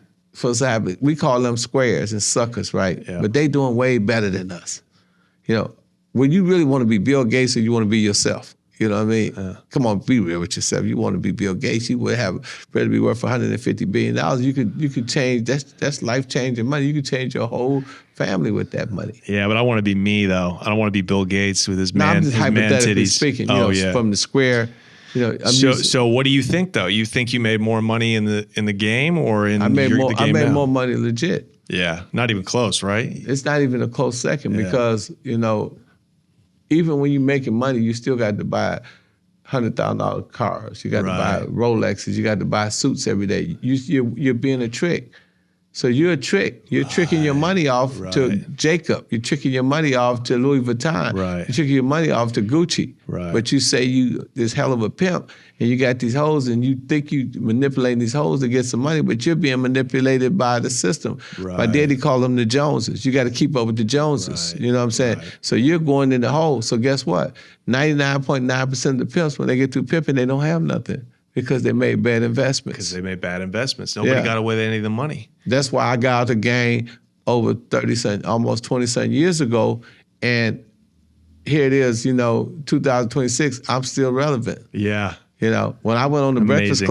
call them squares and suckers, right? But they doing way better than us. You know, when you really want to be Bill Gates or you want to be yourself, you know what I mean? Come on, be real with yourself. You want to be Bill Gates, you would better be worth $150 billion. You could change, that's life-changing money. You could change your whole family with that money. Yeah, but I want to be me, though. I don't want to be Bill Gates with his I'm just hypothetically titties. speaking, you know, from the square. You know, so what do you think, though? You think you made more money in the game or in the game I made more money legit. Yeah, not even close, right? It's not even a close second because, you know, even when you're making money, you still got to buy $100,000 cars. You got to buy Rolexes. You got to buy suits every day. You're being a trick. So you're a trick. You're tricking your money off to Jacob. You're tricking your money off to Louis Vuitton. You're tricking your money off to Gucci. But you say you this hell of a pimp and you got these hoes and you think you manipulating these hoes to get some money, but you're being manipulated by the system. My daddy called them the Joneses. You got to keep up with the Joneses. You know what I'm saying? So you're going in the hole. So guess what? 99.9% of the pimps, when they get through pimping, they don't have nothing. Because they made bad investments. Because they made bad investments. Nobody got away with any of the money. That's why I got out the game over 30-something, almost 20-something years ago. And here it is, you know, 2026, I'm still relevant. Yeah. You know, when I went on the Breakfast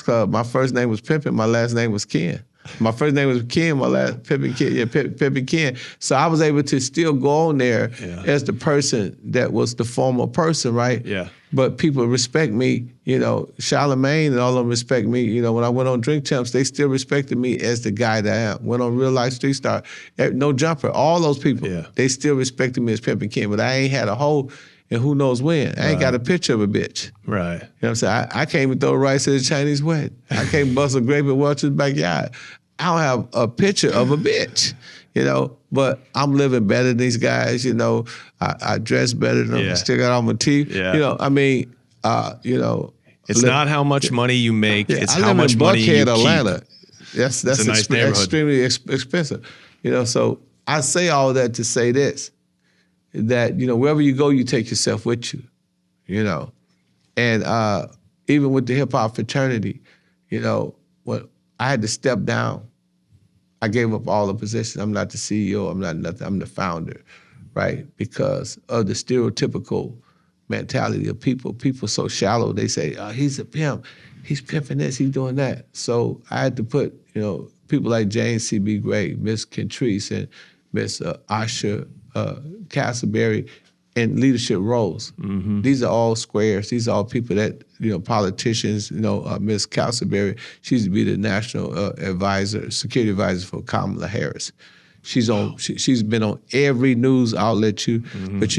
Club, my first name was Pimpin, my last name was Ken. My first name was Ken, my last Pimpin Ken, Pimpin Ken. So I was able to still go on there as the person that was the former person, right? Yeah. But people respect me, you know, Charlamagne and all of them respect me. You know, when I went on Drink Champs, they still respected me as the guy that I am. Went on Real Life Street Star, No Jumper, all those people, they still respected me as Pimpin Ken, but I ain't had a hoe and who knows when. I ain't got a picture of a bitch. Right. You know what I'm saying? I can't even throw rice at a Chinese wedding. I can't bust a grape in Welch's backyard. I don't have a picture of a bitch, you know, but I'm living better than these guys, you know. I dress better than them. I still got all my teeth. You know, I mean, you know. It's not how much money you make, it's how much money you keep. Atlanta. That's a nice neighborhood. Extremely expensive. You know, so I say all that to say this, that, you know, wherever you go, you take yourself with you, you know. And even with the hip hop fraternity, you know, what I had to step down I gave up all the positions. I'm not the CEO. I'm not nothing. I'm the founder, right? Because of the stereotypical mentality of people. People so shallow. They say, oh, he's a pimp. He's pimping this. He's doing that. So I had to put, people like Jane C.B. Gray, Miss Kentrice, and Miss Asha Castleberry in leadership roles. Mm-hmm. These are all squares. These are all people that, politicians, Miss Castleberry, she used to be the national security advisor for Kamala Harris. She's been on every news outlet, but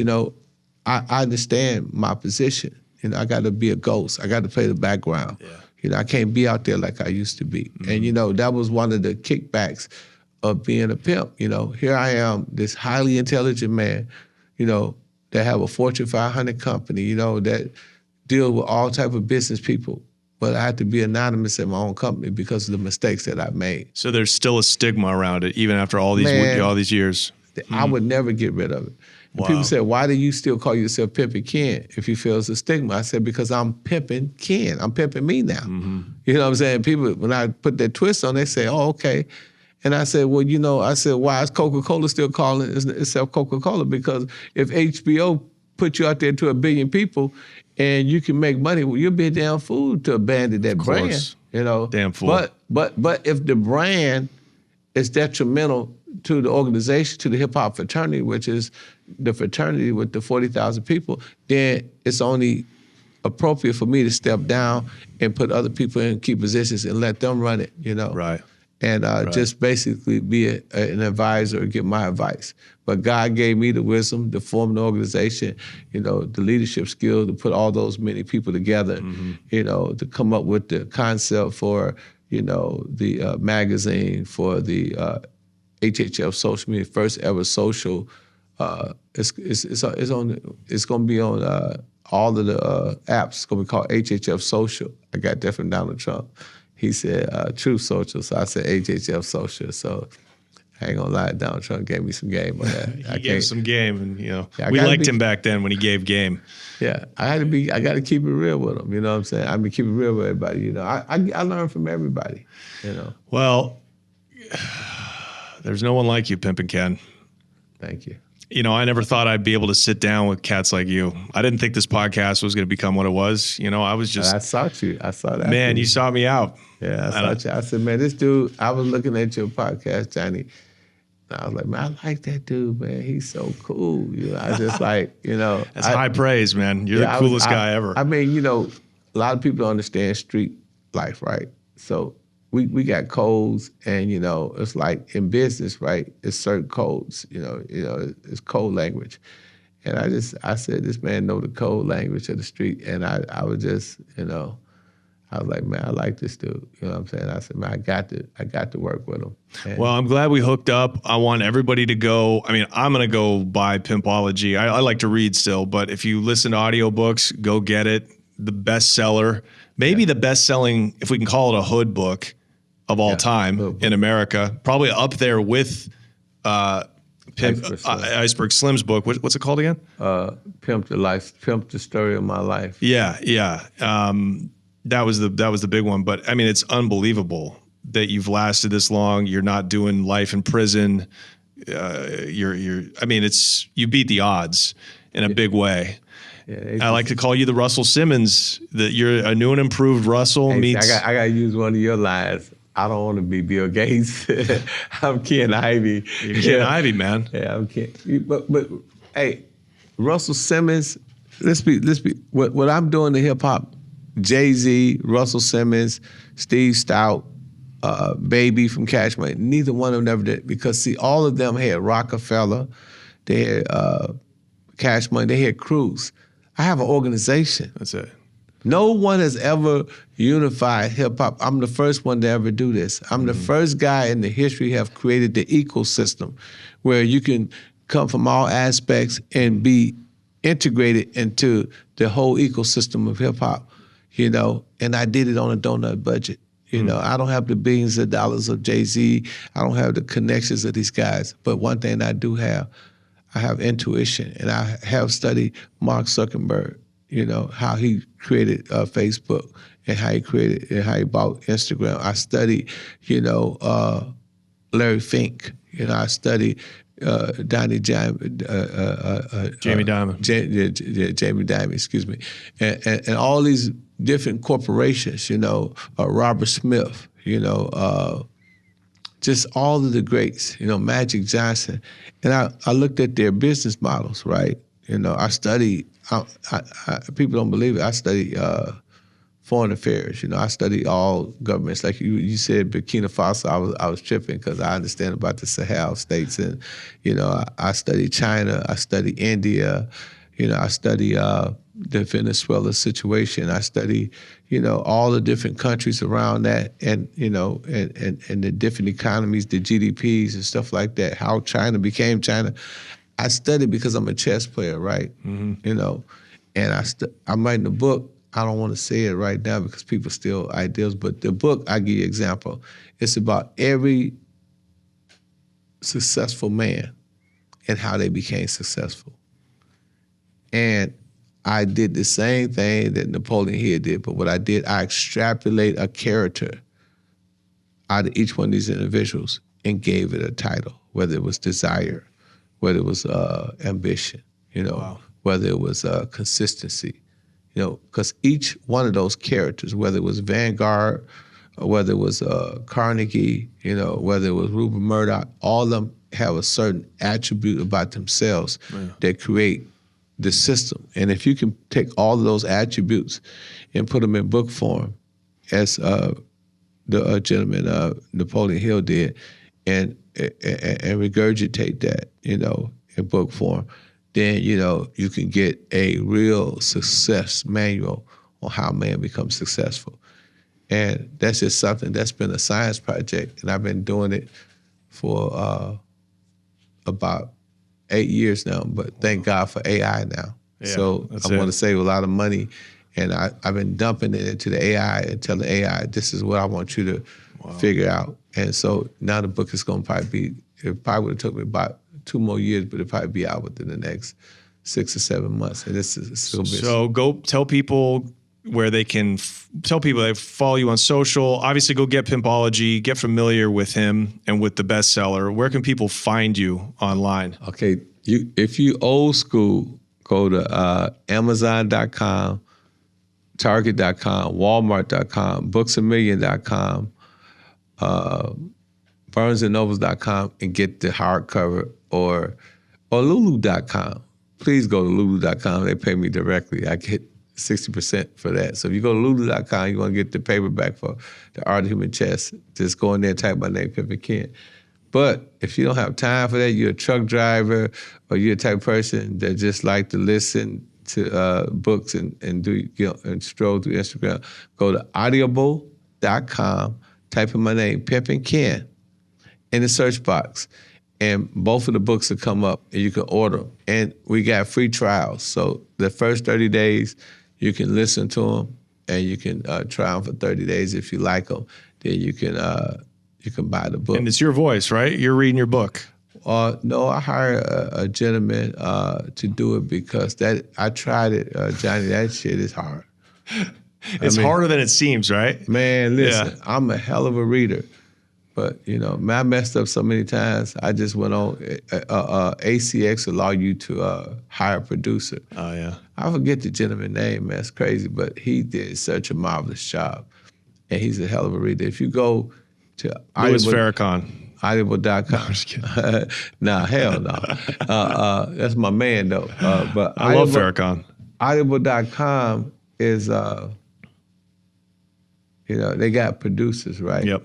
I understand my position. I got to be a ghost. I got to play the background. Yeah. I can't be out there like I used to be. Mm-hmm. And that was one of the kickbacks of being a pimp. Here I am, this highly intelligent man, that have a Fortune 500 company, that deal with all type of business people. But I had to be anonymous at my own company because of the mistakes that I made. So there's still a stigma around it, even after all these years. I would never get rid of it. Wow. People said, why do you still call yourself Pimpin Ken if you feel it's a stigma? I said, because I'm Pimpin Ken. I'm pimping me now. Mm-hmm. You know what I'm saying? People, when I put that twist on, they say, oh, okay. And I said, well, why is Coca-Cola still calling itself Coca-Cola? Because if HBO put you out there to 1 billion people and you can make money, well, you'll be a damn fool to abandon that brand. Damn fool. But if the brand is detrimental to the organization, to the hip-hop fraternity, which is the fraternity with the 40,000 people, then it's only appropriate for me to step down and put other people in key positions and let them run it, Right. And just basically be an advisor or give my advice. But God gave me the wisdom to form the organization, the leadership skills to put all those many people together, to come up with the concept for, the magazine, for the HHF social media, first ever social. It's going to be on all of the apps. It's going to be called HHF Social. I got that from Donald Trump. He said Truth Social, so I said HHF Social. So I ain't gonna lie, Donald Trump gave me some game on that. He gave some game, and we liked him back then when he gave game. Yeah, I got to keep it real with him. You know what I'm saying? I mean, keep it real with everybody. I learn from everybody. Well, there's no one like you, Pimpin Ken. Thank you. I never thought I'd be able to sit down with cats like you. I didn't think this podcast was going to become what it was. I was just... I sought you. I saw that. Man, you sought me out. Yeah, I sought you. I said, man, this dude, I was looking at your podcast, Johnny. And I was like, man, I like that dude, man. He's so cool. I just like, That's high praise, man. You're the coolest guy ever. I mean, a lot of people don't understand street life, right? So we got codes, and it's like in business, right? It's certain codes, it's code language, and I said, this man know the code language of the street, and I was just, I was like, man, I like this dude. You know what I'm saying? I said, man, I got to work with him. And well, I'm glad we hooked up. I want everybody to go. I mean, I'm gonna go buy Pimpology. I like to read still, but if you listen to audiobooks, go get it. The bestseller, maybe the best-selling, if we can call it a hood book, of all time in America, probably up there with Iceberg Slim's book. What's it called again? Pimp the Story of My Life. Yeah. That was the big one. But I mean, it's unbelievable that you've lasted this long. You're not doing life in prison. You beat the odds in a big way. Yeah, I like to call you the Russell Simmons. That you're a new and improved Russell meets. I got to use one of your lines. I don't want to be Bill Gates. I'm Ken Ivey. You're Ken Ivey, man. Yeah, I'm Ken. But hey, Russell Simmons. Let's be. What I'm doing to hip hop, Jay-Z, Russell Simmons, Steve Stout, Baby from Cash Money. Neither one of them ever did, because see, all of them had Rockefeller, they had Cash Money, they had Cruz. I have an organization. That's it. No one has ever unified hip-hop. I'm the first one to ever do this. I'm the first guy in the history have created the ecosystem where you can come from all aspects and be integrated into the whole ecosystem of hip-hop, and I did it on a donut budget. I don't have the billions of dollars of Jay-Z. I don't have the connections of these guys. But one thing I do have, I have intuition, and I have studied Mark Zuckerberg, how he created Facebook and how he bought Instagram. I studied, Larry Fink. You know, I study Jamie Dimon. Jamie Dimon, excuse me, and all these different corporations. You know, Robert Smith. You know, just all of the greats. You know, Magic Johnson, and I looked at their business models. Right. You know, I study. People don't believe it. I study foreign affairs. You know, I study all governments. Like you said, Burkina Faso, I was tripping because I understand about the Sahel states. And, you know, I study China, I study India, you know, I study the Venezuela situation. I study, you know, all the different countries around that and, you know, and the different economies, the GDPs and stuff like that, how China became China. I study because I'm a chess player, right? You know, and I'm writing a book. I don't want to say it right now because people steal ideas, but the book, I give you an example. It's about every successful man and how they became successful. And I did the same thing that Napoleon Hill did, but what I did, I extrapolate a character out of each one of these individuals and gave it a title, whether it was desire, whether it was ambition, you know, whether it was consistency. You know, because each one of those characters, whether it was Vanguard, or whether it was Carnegie, you know, whether it was Rupert Murdoch, all of them have a certain attribute about themselves that create the system. And if you can take all of those attributes and put them in book form, as the gentleman Napoleon Hill did, and regurgitate that, you know, in book form, then, you know, you can get a real success manual on how man becomes successful. And that's just something that's been a science project, and I've been doing it for about 8 years now, but thank God for AI now. Yeah, so I want to save a lot of money, and I've been dumping it into the AI and telling AI, this is what I want you to figure out. And so now the book is going to probably be, it probably would have took me about 2 more years, but it'll probably be out within the next 6 or 7 months. And this is so go tell people where they can tell people they follow you on social. Obviously, go get Pimpology, get familiar with him and with the bestseller. Where can people find you online? Okay, if you old school, go to Amazon.com, Target.com, Walmart.com, BooksAMillion.com, BarnesandNobles.com, and get the hardcover, or Lulu.com. Please go to Lulu.com. They pay me directly. I get 60% for that. So if you go to Lulu.com, you want to get the paperback for The Art of Human Chess, just go in there and type my name, Pimpin Ken. But if you don't have time for that, you're a truck driver, or you're the type of person that just like to listen to books and do, you know, and stroll through Instagram, go to audible.com, type in my name, Pimpin Ken, in the search box. And both of the books will come up and you can order them. And we got free trials. So the first 30 days, you can listen to them and you can try them for 30 days. If you like them, then you can buy the book. And it's your voice, right? You're reading your book. No, I hired a gentleman to do it because I tried it, Johnny, that shit is hard. It's harder than it seems, right? Man, listen, I'm a hell of a reader. But, you know, I messed up so many times. I just went on, ACX allow you to hire a producer. Oh, yeah. I forget the gentleman's name, man. It's crazy, but he did such a marvelous job. And he's a hell of a reader. If you go to Louis Farrakhan. Audible.com. No, I'm just kidding. Nah, hell no. That's my man, though. But I love Farrakhan. Audible.com is, you know, they got producers, right? Yep.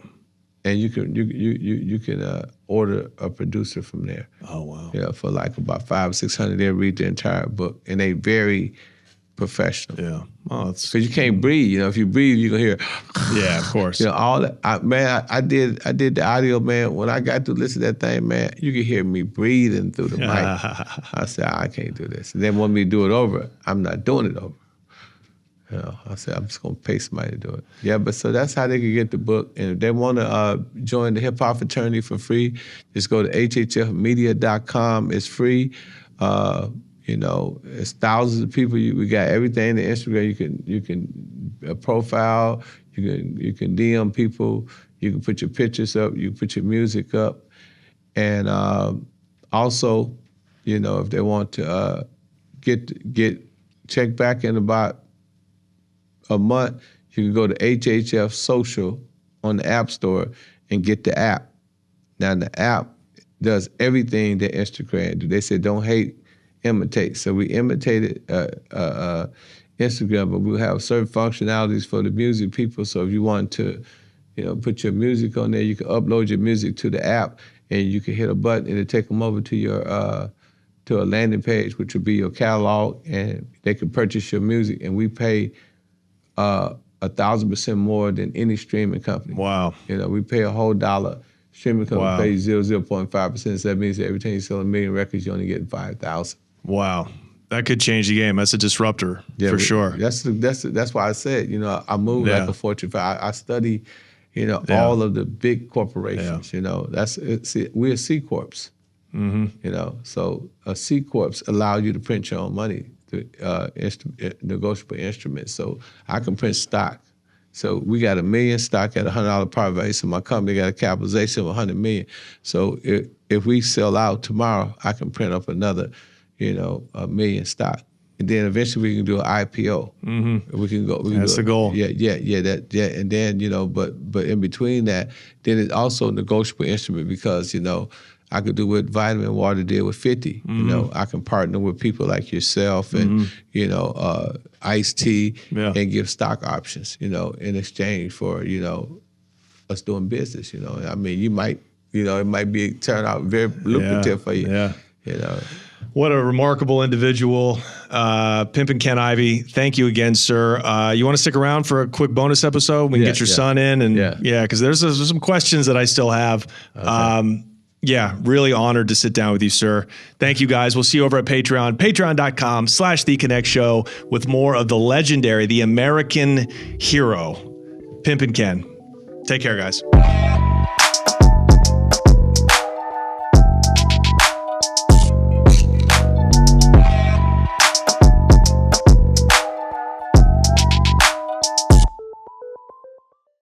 And you can order a producer from there. Oh, wow. You know, for like about $500 or $600, they'll read the entire book, and they very professional. Yeah. Oh, it's because you can't breathe. You know, if you breathe, you're gonna hear. Yeah, of course. You know, all that. I did the audio, man. When I got to listen to that thing, man, you could hear me breathing through the mic. I said, I can't do this. And they want me to do it over. I'm not doing it over. You know, I said, I'm just going to pay somebody to do it. Yeah, but so that's how they can get the book. And if they want to join the hip-hop fraternity for free, just go to hhfmedia.com. It's free. You know, it's thousands of people. We got everything in the Instagram. You can profile. You can DM people. You can put your pictures up. You can put your music up. And also, you know, if they want to get check back in about a month, you can go to HHF Social on the App Store and get the app. Now, the app does everything that Instagram do. They said, don't hate, imitate. So we imitated Instagram, but we'll have certain functionalities for the music people. So if you want to, you know, put your music on there, you can upload your music to the app, and you can hit a button and it'll take them over to your to a landing page, which will be your catalog, and they can purchase your music. And we pay 1,000% more than any streaming company. Wow. You know, we pay a whole $1. Streaming company pays 0.5%. So that means that every time you sell 1 million records, you only get 5,000. Wow. That could change the game. That's a disruptor for sure. That's why I said, you know, I move like a Fortune 5. I study, you know, all of the big corporations. You know, we're C corps. You know, so a C corps allows you to print your own money through negotiable instruments. So I can print stock. So we got 1 million stock at $100 par value. So my company got a capitalization of 100 million. So if we sell out tomorrow, I can print up another, you know, 1 million stock. And then eventually we can do an IPO. We can go. That's the goal. And then, you know, but in between that, then it's also a negotiable instrument because, you know, I could do what Vitamin Water did with 50. You know, I can partner with people like yourself and, you know, Ice-T and give stock options, you know, in exchange for, you know, us doing business, you know. I mean, you might, you know, it might turn out very lucrative for you. You know. What a remarkable individual, Pimpin Ken Ivey. Thank you again, sir. You want to stick around for a quick bonus episode? We can get your son in, and because there's some questions that I still have. Okay. Really honored to sit down with you, sir. Thank you, guys. We'll see you over at Patreon, patreon.com/TheConnect with more of the legendary, the American hero, Pimpin Ken. Take care, guys.